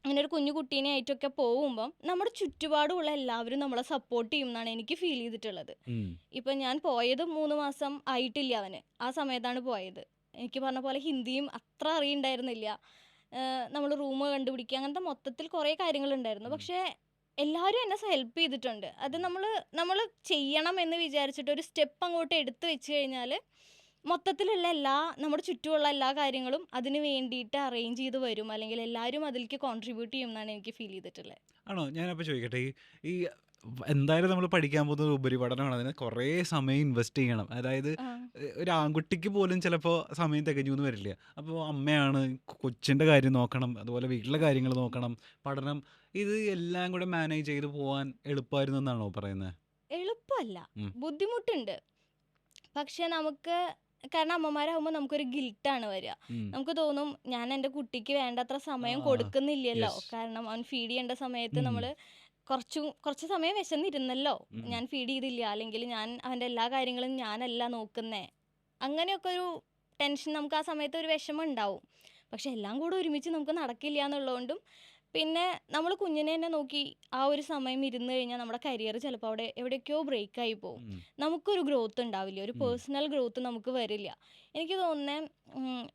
അങ്ങനെ ഒരു കുഞ്ഞു കുട്ടീനെ ആയിട്ടൊക്കെ പോകുമ്പം നമ്മുടെ ചുറ്റുപാടുമുള്ള എല്ലാവരും നമ്മളെ സപ്പോർട്ട് ചെയ്യും എന്നാണ് എനിക്ക് ഫീൽ ചെയ്തിട്ടുള്ളത്. ഇപ്പം ഞാൻ പോയത് 3 മാസം ആയിട്ടില്ല അവന്, ആ സമയത്താണ് പോയത്. എനിക്ക് പറഞ്ഞ പോലെ ഹിന്ദിയും അത്ര അറിയണ്ടായിരുന്നില്ല, നമ്മൾ റൂം കണ്ടുപിടിക്കുക, അങ്ങനത്തെ മൊത്തത്തിൽ കുറേ കാര്യങ്ങളുണ്ടായിരുന്നു. പക്ഷേ എല്ലാവരും എന്നെ ഹെൽപ്പ് ചെയ്തിട്ടുണ്ട്. അത് നമ്മൾ ചെയ്യണം എന്ന് വിചാരിച്ചിട്ട് ഒരു സ്റ്റെപ്പ് അങ്ങോട്ട് എടുത്തു വെച്ച് കഴിഞ്ഞാൽ മൊത്തത്തിലുള്ള നമ്മുടെ ചുറ്റുമുള്ള എല്ലാ കാര്യങ്ങളും അതിന് വേണ്ടിയിട്ട് അറേഞ്ച് ചെയ്ത് വരും, അല്ലെങ്കിൽ എല്ലാവരും അതിലേക്ക് കോൺട്രിബ്യൂട്ട് ചെയ്യും എന്നാണ് എനിക്ക് ഫീൽ ചെയ്തിട്ടുള്ളത്. ആണോ? ഞാനപ്പോൾ ചോദിക്കട്ടെ, ഈ എന്തായാലും നമ്മൾ പഠിക്കാൻ പോകുന്നത് ഉപരിപഠനമാണ്, അതിന് കുറേ സമയം ഇൻവെസ്റ്റ് ചെയ്യണം. അതായത് ഒരു ആൺകുട്ടിക്ക് പോലും ചിലപ്പോൾ സമയം തികഞ്ഞു എന്ന് വരില്ല. അപ്പോൾ അമ്മയാണ്, കൊച്ചിൻ്റെ കാര്യം നോക്കണം, അതുപോലെ വീട്ടിലെ കാര്യങ്ങൾ നോക്കണം, പഠനം, ഇത് എല്ലാം കൂടെ മാനേജ് ചെയ്ത് പോകാൻ എളുപ്പമായിരുന്നു എന്നാണോ പറയുന്നത്? എളുപ്പമല്ല, ബുദ്ധിമുട്ടുണ്ട്. പക്ഷെ നമുക്ക്, കാരണം അമ്മമാരാകുമ്പോൾ നമുക്കൊരു ഗിൽട്ടാണ് വരിക. നമുക്ക് തോന്നും ഞാൻ എൻ്റെ കുട്ടിക്ക് വേണ്ടത്ര സമയം കൊടുക്കുന്നില്ലല്ലോ, കാരണം അവൻ ഫീഡ് ചെയ്യേണ്ട സമയത്ത് നമ്മൾ കുറച്ച് സമയം വിശന്നിരുന്നല്ലോ, ഞാൻ ഫീഡ് ചെയ്തില്ല, അല്ലെങ്കിൽ ഞാൻ അവൻ്റെ എല്ലാ കാര്യങ്ങളും ഞാനല്ല നോക്കുന്നേ, അങ്ങനെയൊക്കെ ഒരു ടെൻഷൻ നമുക്ക് ആ സമയത്ത് ഒരു വിഷമം ഉണ്ടാവും. പക്ഷെ എല്ലാം കൂടെ ഒരുമിച്ച് നമുക്ക് നടക്കില്ല എന്നുള്ളതുകൊണ്ടും, പിന്നെ നമ്മൾ കുഞ്ഞിനെ തന്നെ നോക്കി ആ ഒരു സമയം ഇരുന്ന് കഴിഞ്ഞാൽ നമ്മുടെ കരിയർ ചിലപ്പോൾ അവിടെ എവിടെയൊക്കെയോ ബ്രേക്കായി പോകും. നമുക്കൊരു ഗ്രോത്ത് ഉണ്ടാവില്ല, ഒരു പേഴ്സണൽ ഗ്രോത്ത് നമുക്ക് വരില്ല. എനിക്ക് തോന്നുന്നത്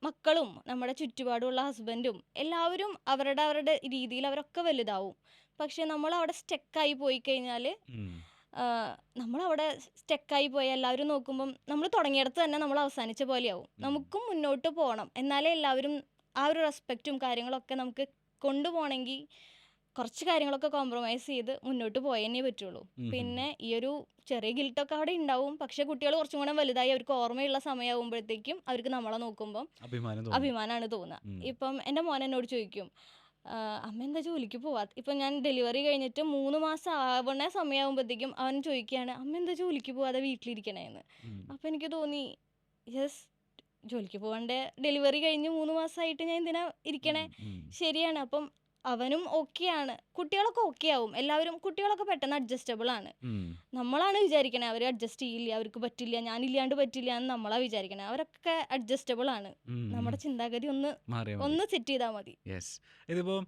മക്കളും നമ്മുടെ ചുറ്റുപാടുമുള്ള ഹസ്ബൻഡും എല്ലാവരും അവരുടെ രീതിയിൽ അവരൊക്കെ വലുതാവും. പക്ഷെ നമ്മൾ അവിടെ സ്റ്റക്കായി പോയി കഴിഞ്ഞാൽ, നമ്മളവിടെ സ്റ്റക്കായി പോയി എല്ലാവരും നോക്കുമ്പം നമ്മൾ തുടങ്ങിയിടത്ത് തന്നെ നമ്മൾ അവസാനിച്ച പോലെയാവും. നമുക്കും മുന്നോട്ട് പോകണം, എന്നാലേ എല്ലാവരും ആ ഒരു റെസ്പെക്റ്റും കാര്യങ്ങളൊക്കെ നമുക്ക് കൊണ്ടുപോകണമെങ്കിൽ കുറച്ച് കാര്യങ്ങളൊക്കെ കോംപ്രമൈസ് ചെയ്ത് മുന്നോട്ട് പോയേ പറ്റുള്ളൂ. പിന്നെ ഈ ഒരു ചെറിയ ഗിൽട്ടൊക്കെ അവിടെ ഉണ്ടാവും. പക്ഷെ കുട്ടികൾ കുറച്ചും കൂടെ വലുതായി അവർക്ക് ഓർമ്മയുള്ള സമയമാകുമ്പോഴത്തേക്കും അവർക്ക് നമ്മളെ നോക്കുമ്പം അഭിമാനമാണ് തോന്നുക. ഇപ്പം എൻ്റെ മോൻ എന്നോട് ചോദിക്കും, അമ്മ എന്താ ജോലിക്ക് പോവാത്ത? ഇപ്പം ഞാൻ ഡെലിവറി കഴിഞ്ഞിട്ട് 3 മാസം ആവണ സമയമാകുമ്പോഴത്തേക്കും അവൻ ചോദിക്കുകയാണ്, അമ്മ എന്താ ജോലിക്ക് പോവാതെ വീട്ടിലിരിക്കണേന്ന്. അപ്പം എനിക്ക് തോന്നി, യെസ്, ജോലിക്ക് പോകേണ്ട, ഡെലിവറി കഴിഞ്ഞ് 3 മാസമായിട്ട് ഞാൻ എന്തിനാ ഇരിക്കണേ? ശരിയാണ്. അപ്പം അവനും ഓക്കെയാണ്, കുട്ടികളൊക്കെ ഓക്കെ ആവും. എല്ലാവരും, കുട്ടികളൊക്കെ പെട്ടെന്ന് അഡ്ജസ്റ്റബിൾ ആണ്. നമ്മളാണ് വിചാരിക്കണേ അവർ അഡ്ജസ്റ്റ് ചെയ്യില്ല, അവർക്ക് പറ്റില്ല, ഞാനില്ലാണ്ട് പറ്റില്ല എന്ന് നമ്മളാ വിചാരിക്കണേ. അവരൊക്കെ അഡ്ജസ്റ്റബിൾ ആണ്. നമ്മുടെ ചിന്താഗതി ഒന്ന് സെറ്റ് ചെയ്താൽ മതി. ഇതിപ്പോൾ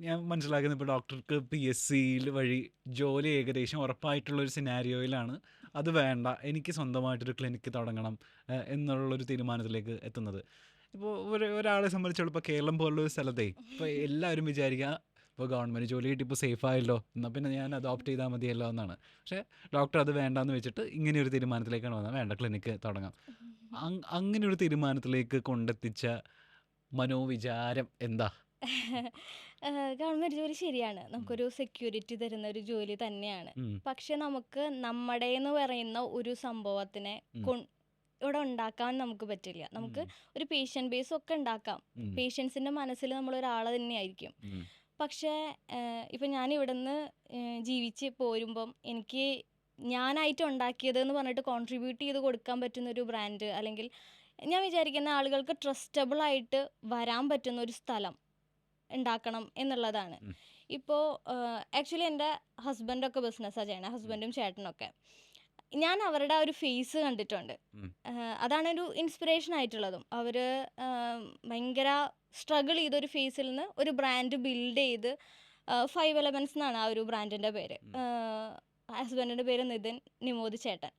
ഞാൻ മനസ്സിലാക്കുന്നത്, ഇപ്പോൾ ഡോക്ടർക്ക് PSC വഴി ജോലി ഏകദേശം ഉറപ്പായിട്ടുള്ള ഒരു സിനാരിയോയിലാണ് അത് വേണ്ട, എനിക്ക് സ്വന്തമായിട്ടൊരു ക്ലിനിക്ക് തുടങ്ങണം എന്നുള്ളൊരു തീരുമാനത്തിലേക്ക് എത്തുന്നത്? ഇപ്പോൾ ഒരാളെ സംബന്ധിച്ചിടത്തോളം ഇപ്പോൾ കേരളം പോലുള്ള ഒരു സ്ഥലത്തേ ഇപ്പോൾ എല്ലാവരും വിചാരിക്കുക ഇപ്പോൾ ഗവൺമെൻറ് ജോലി കിട്ടി ഇപ്പോൾ സേഫ് ആയല്ലോ, എന്നാൽ പിന്നെ ഞാൻ അഡോപ്റ്റ് ചെയ്താൽ മതിയല്ലോ എന്നാണ്. പക്ഷേ ഡോക്ടർ അത് വേണ്ടാന്ന് വെച്ചിട്ട് ഇങ്ങനെ ഒരു തീരുമാനത്തിലേക്കാണ് വന്നത്, വേണ്ട ക്ലിനിക്ക് തുടങ്ങാം. അങ്ങനെ ഒരു തീരുമാനത്തിലേക്ക് കൊണ്ടെത്തിച്ച മനോവിചാരം എന്താ? ഗവൺമെൻറ് ജോലി ശരിയാണ്, നമുക്കൊരു സെക്യൂരിറ്റി തരുന്ന ഒരു ജോലി തന്നെയാണ്. ഉം, പക്ഷെ നമുക്ക് നമ്മുടെ എന്ന് പറയുന്ന ഒരു സംഭവത്തിനെ ഉം, ഇവിടെ ഉണ്ടാക്കാൻ നമുക്ക് പറ്റില്ല. നമുക്ക് ഉം, ഒരു പേഷ്യൻ്റ് ബേസ് ഒക്കെ ഉണ്ടാക്കാം, ഉം, പേഷ്യൻസിൻ്റെ മനസ്സിൽ നമ്മൾ ഒരാൾ തന്നെയായിരിക്കും. ഉം, പക്ഷേ ഇപ്പം ഞാൻ ഇവിടുന്ന് ജീവിച്ച് പോരുമ്പം എനിക്ക് ഞാനായിട്ട് ഉണ്ടാക്കിയത് എന്ന് പറഞ്ഞിട്ട് കോൺട്രിബ്യൂട്ട് ചെയ്ത് കൊടുക്കാൻ പറ്റുന്ന ഒരു ബ്രാൻഡ്, അല്ലെങ്കിൽ ഞാൻ വിചാരിക്കുന്ന ആളുകൾക്ക് ട്രസ്റ്റബിൾ ആയിട്ട് വരാൻ പറ്റുന്ന ഒരു സ്ഥലം ഉണ്ടാക്കണം എന്നുള്ളതാണ്. ഉം, ഇപ്പോൾ ആക്ച്വലി എൻ്റെ ഹസ്ബൻഡൊക്കെ ബിസിനസ്സാണ് ചെയ്യണത്, ഹസ്ബൻഡും ചേട്ടനൊക്കെ. ഞാൻ അവരുടെ ആ ഒരു ഫേസ് കണ്ടിട്ടുണ്ട്. ഉം, അതാണ് ഒരു ഇൻസ്പിറേഷൻ ആയിട്ടുള്ളതും. അവർ ഭയങ്കര സ്ട്രഗിൾ ചെയ്തൊരു ഫേസിൽ നിന്ന് ഒരു ബ്രാൻഡ് ബിൽഡ് ചെയ്ത് 5 എലമെൻറ്റ്സ് എന്നാണ് ആ ഒരു ബ്രാൻഡിൻ്റെ പേര്. ഹസ്ബൻഡിൻ്റെ പേര് നിതിൻ, നിമോദ് ചേട്ടൻ.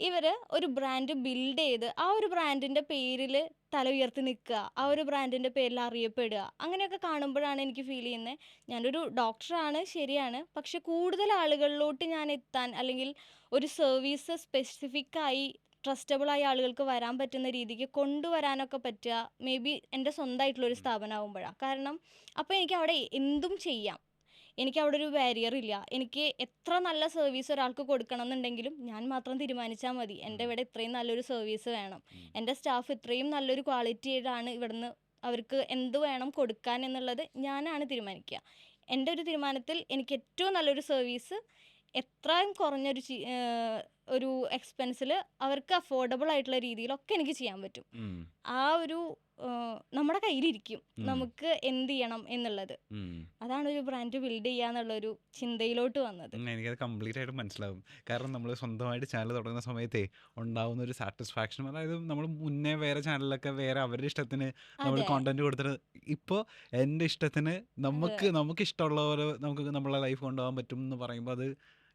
ഇവർ ഒരു ബ്രാൻഡ് ബിൽഡ് ചെയ്ത് ആ ഒരു ബ്രാൻഡിൻ്റെ പേരിൽ തല ഉയർത്തി നിൽക്കുക, ആ ഒരു ബ്രാൻഡിൻ്റെ പേരിൽ അറിയപ്പെടുക, അങ്ങനെയൊക്കെ കാണുമ്പോഴാണ് എനിക്ക് ഫീൽ ചെയ്യുന്നത് ഞാനൊരു ഡോക്ടറാണ് ശരിയാണ്, പക്ഷെ കൂടുതൽ ആളുകളിലോട്ട് ഞാൻ എത്താൻ, അല്ലെങ്കിൽ ഒരു സർവീസ് സ്പെസിഫിക്കായി ട്രസ്റ്റബിളായ ആളുകൾക്ക് വരാൻ പറ്റുന്ന രീതിക്ക് കൊണ്ടുവരാനൊക്കെ പറ്റുക മേ ബി എൻ്റെ സ്വന്തമായിട്ടുള്ളൊരു സ്ഥാപനമാകുമ്പോഴാണ്. കാരണം അപ്പോൾ എനിക്ക് അവിടെ എന്തും ചെയ്യാം, എനിക്ക് അവിടെ ഒരു ബാരിയർ ഇല്ല. എനിക്ക് എത്ര നല്ല സർവീസ് ഒരാൾക്ക് കൊടുക്കണം എന്നുണ്ടെങ്കിലും ഞാൻ മാത്രം തീരുമാനിച്ചാൽ മതി, എൻ്റെ ഇവിടെ ഇത്രയും നല്ലൊരു സർവീസ് വേണം, എൻ്റെ സ്റ്റാഫ് ഇത്രയും നല്ലൊരു ക്വാളിറ്റിയിലാണ് ഇവിടുന്ന് അവർക്ക് എന്ത് വേണം കൊടുക്കാൻ എന്നുള്ളത് ഞാനാണ് തീരുമാനിക്കുക. എൻ്റെ ഒരു തീരുമാനത്തിൽ എനിക്ക് ഏറ്റവും നല്ലൊരു സർവീസ് എത്രയും കുറഞ്ഞൊരു ഒരു എക്സ്പെൻസിൽ അവർക്ക് അഫോർഡബിൾ ആയിട്ടുള്ള രീതിയിലൊക്കെ എനിക്ക് ചെയ്യാൻ പറ്റും. ഉം, ആ ഒരു നമ്മുടെ കയ്യിലിരിക്കും ഉം, നമുക്ക് എന്ത് ചെയ്യണം എന്നുള്ളത്. ഉം. അതാണ് ഒരു ബ്രാൻഡ് ബിൽഡ് ചെയ്യാന്നുള്ളൊരു ചിന്തയിലോട്ട് വന്നത്. എനിക്കത് കംപ്ലീറ്റ് ആയിട്ട് മനസ്സിലാവും. കാരണം നമ്മൾ സ്വന്തമായിട്ട് ചാനൽ തുടങ്ങുന്ന സമയത്തേ ഉണ്ടാവുന്ന ഒരു സാറ്റിസ്ഫാക്ഷൻ, അതായത് നമ്മൾ മുന്നേ വേറെ ചാനലിലൊക്കെ വേറെ അവരുടെ ഇഷ്ടത്തിന് നമ്മൾ അതെ, കോണ്ടന്റ് കൊടുത്തിട്ട് ഇപ്പോൾ എൻ്റെ ഇഷ്ടത്തിന് അതെ, നമുക്ക് ഇഷ്ടമുള്ളവരെ നമുക്ക് നമ്മളെ ലൈഫ് കൊണ്ടുപോകാൻ പറ്റും എന്ന് പറയുമ്പോൾ അത്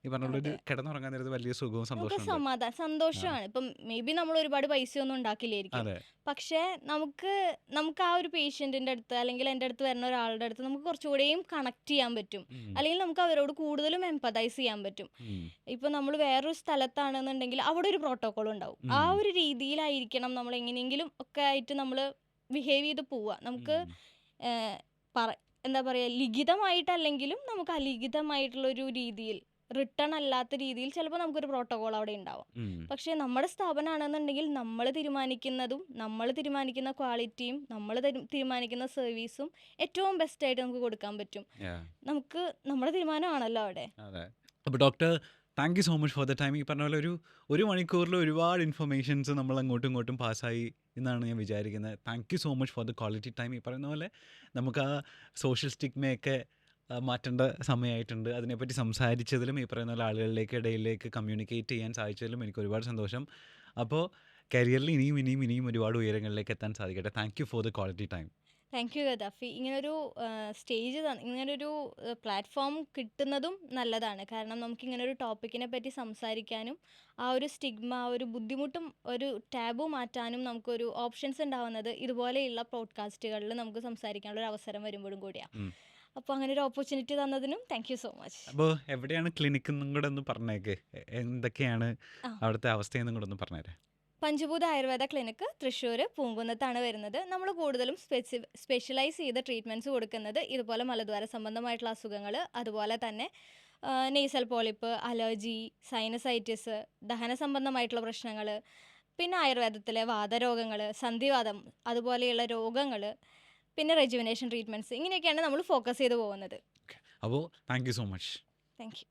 ഈ പറഞ്ഞ പോലെ ഒരു അതെ. കിടന്നുറങ്ങാൻ നേരത്ത് വലിയ സുഖവും നമുക്ക് സന്തോഷമുണ്ട്. ആ, സന്തോഷമാണ്. ഇപ്പം മേ ബി നമ്മൾ ഒരുപാട് പൈസയൊന്നും ഉണ്ടാക്കില്ലായിരിക്കും, അതെ. പക്ഷേ നമുക്ക് ആ ഒരു പേഷ്യൻറ്റിൻ്റെ അടുത്ത്, അല്ലെങ്കിൽ എൻ്റെ അടുത്ത് വരുന്ന ഒരാളുടെ അടുത്ത് നമുക്ക് കുറച്ചുകൂടെയും കണക്ട് ചെയ്യാൻ പറ്റും, ഉം, അല്ലെങ്കിൽ നമുക്ക് അവരോട് കൂടുതലും എംപതൈസ് ചെയ്യാൻ പറ്റും. ഉം, ഇപ്പോൾ നമ്മൾ വേറൊരു സ്ഥലത്താണെന്നുണ്ടെങ്കിൽ അവിടെ ഒരു പ്രോട്ടോക്കോൾ ഉണ്ടാവും, ആ ഉം, ഒരു രീതിയിലായിരിക്കണം നമ്മൾ എങ്ങനെയെങ്കിലും ഒക്കെ ആയിട്ട് നമ്മൾ ബിഹേവ് ചെയ്ത് പോവുക. നമുക്ക് ഉം, ഏഹ്, എന്താ പറയുക, ലിഖിതമായിട്ടല്ലെങ്കിലും നമുക്ക് അലിഖിതമായിട്ടുള്ളൊരു രീതിയിൽ, റിട്ടേൺ അല്ലാത്ത രീതിയിൽ ചിലപ്പോൾ നമുക്കൊരു പ്രോട്ടോകോൾ അവിടെ ഉണ്ടാവും. ഉം. പക്ഷേ നമ്മുടെ സ്ഥാപനമാണെന്നുണ്ടെങ്കിൽ നമ്മൾ തീരുമാനിക്കുന്നതും നമ്മൾ തീരുമാനിക്കുന്ന ക്വാളിറ്റിയും നമ്മൾ തീരുമാനിക്കുന്ന സർവീസും ഏറ്റവും ബെസ്റ്റായിട്ട് നമുക്ക് കൊടുക്കാൻ പറ്റും. Yeah. നമുക്ക് നമ്മുടെ തീരുമാനമാണല്ലോ അവിടെ. അതെ. അപ്പോൾ doctor, thank you so much for the time. ഈ പറഞ്ഞ പോലെ ഒരു മണിക്കൂറിൽ ഒരുപാട് ഇൻഫർമേഷൻസ് നമ്മൾ അങ്ങോട്ടും ഇങ്ങോട്ടും പാസ്സായി എന്നാണ് ഞാൻ വിചാരിക്കുന്നത്. Thank you so much for the quality time. ഈ പറയുന്ന പോലെ നമുക്ക് ആ സോഷ്യൽ സ്റ്റിഗ്മയൊക്കെ മാറ്റേണ്ട സമയമായിട്ടുണ്ട്. അതിനെപ്പറ്റി സംസാരിച്ചതിലും ഈ പറയുന്ന പോലെ ആളുകളിലേക്ക് ഇടയിലേക്ക് കമ്മ്യൂണിക്കേറ്റ് ചെയ്യാൻ സാധിച്ചതിലും എനിക്ക് ഒരുപാട് സന്തോഷം. അപ്പോൾ കരിയറിൽ ഇനിയും ഒരുപാട് ഉയരങ്ങളിലേക്ക് എത്താൻ സാധിക്കട്ടെ. Thank you for the quality time. Thank you Gaddafi. ഇങ്ങനൊരു സ്റ്റേജ് ഇങ്ങനൊരു പ്ലാറ്റ്ഫോം കിട്ടുന്നതും നല്ലതാണ്. കാരണം നമുക്കിങ്ങനൊരു ടോപ്പിക്കിനെ പറ്റി സംസാരിക്കാനും ആ ഒരു സ്റ്റിഗ്മ, ആ ഒരു ബുദ്ധിമുട്ടും ഒരു ടാബു മാറ്റാനും നമുക്കൊരു ഓപ്ഷൻസ് ഉണ്ടാവുന്നത് ഇതുപോലെയുള്ള പോഡ്കാസ്റ്റുകളിൽ നമുക്ക് സംസാരിക്കാനുള്ള ഒരു അവസരം വരുമ്പോഴും കൂടിയാണ്. അപ്പോൾ അങ്ങനെ ഒരു ഓപ്പർച്യൂണിറ്റി തന്നതിനും താങ്ക് യു സോ മച്ച്. അപ്പോൾ എവിടെയാണ് ക്ലിനിക്ക് എന്നും കൂടെ ഒന്ന് പറഞ്ഞേക്ക്, എന്തൊക്കെയാണ് ആ, അവിടുത്തെ അവസ്ഥയെന്നും കൂടെ ഒന്ന് പറഞ്ഞേരെ. പഞ്ചഭൂത ആയുർവേദ ക്ലിനിക്ക് തൃശ്ശൂർ പൂങ്കുന്നത്താണ് വരുന്നത്. നമ്മൾ കൂടുതലും സ്പെഷ്യലൈസ് ചെയ്ത ട്രീറ്റ്മെൻറ്റ്സ് കൊടുക്കുന്നത് ഇതുപോലെ മലദ്വാര സംബന്ധമായിട്ടുള്ള അസുഖങ്ങൾ, അതുപോലെ തന്നെ നെയ്സൽ പോളിപ്പ്, അലർജി, സൈനസൈറ്റിസ്, ദഹന സംബന്ധമായിട്ടുള്ള പ്രശ്നങ്ങൾ, പിന്നെ ആയുർവേദത്തിലെ വാതരോഗങ്ങൾ, സന്ധിവാതം, അതുപോലെയുള്ള രോഗങ്ങൾ, പിന്നെ റെജുവിനേഷൻ ട്രീറ്റ്മെൻറ്റ്സ്, ഇങ്ങനെയൊക്കെയാണ് നമ്മൾ ഫോക്കസ് ചെയ്ത് പോകുന്നത്. അപ്പോൾ thank you so much. Thank you.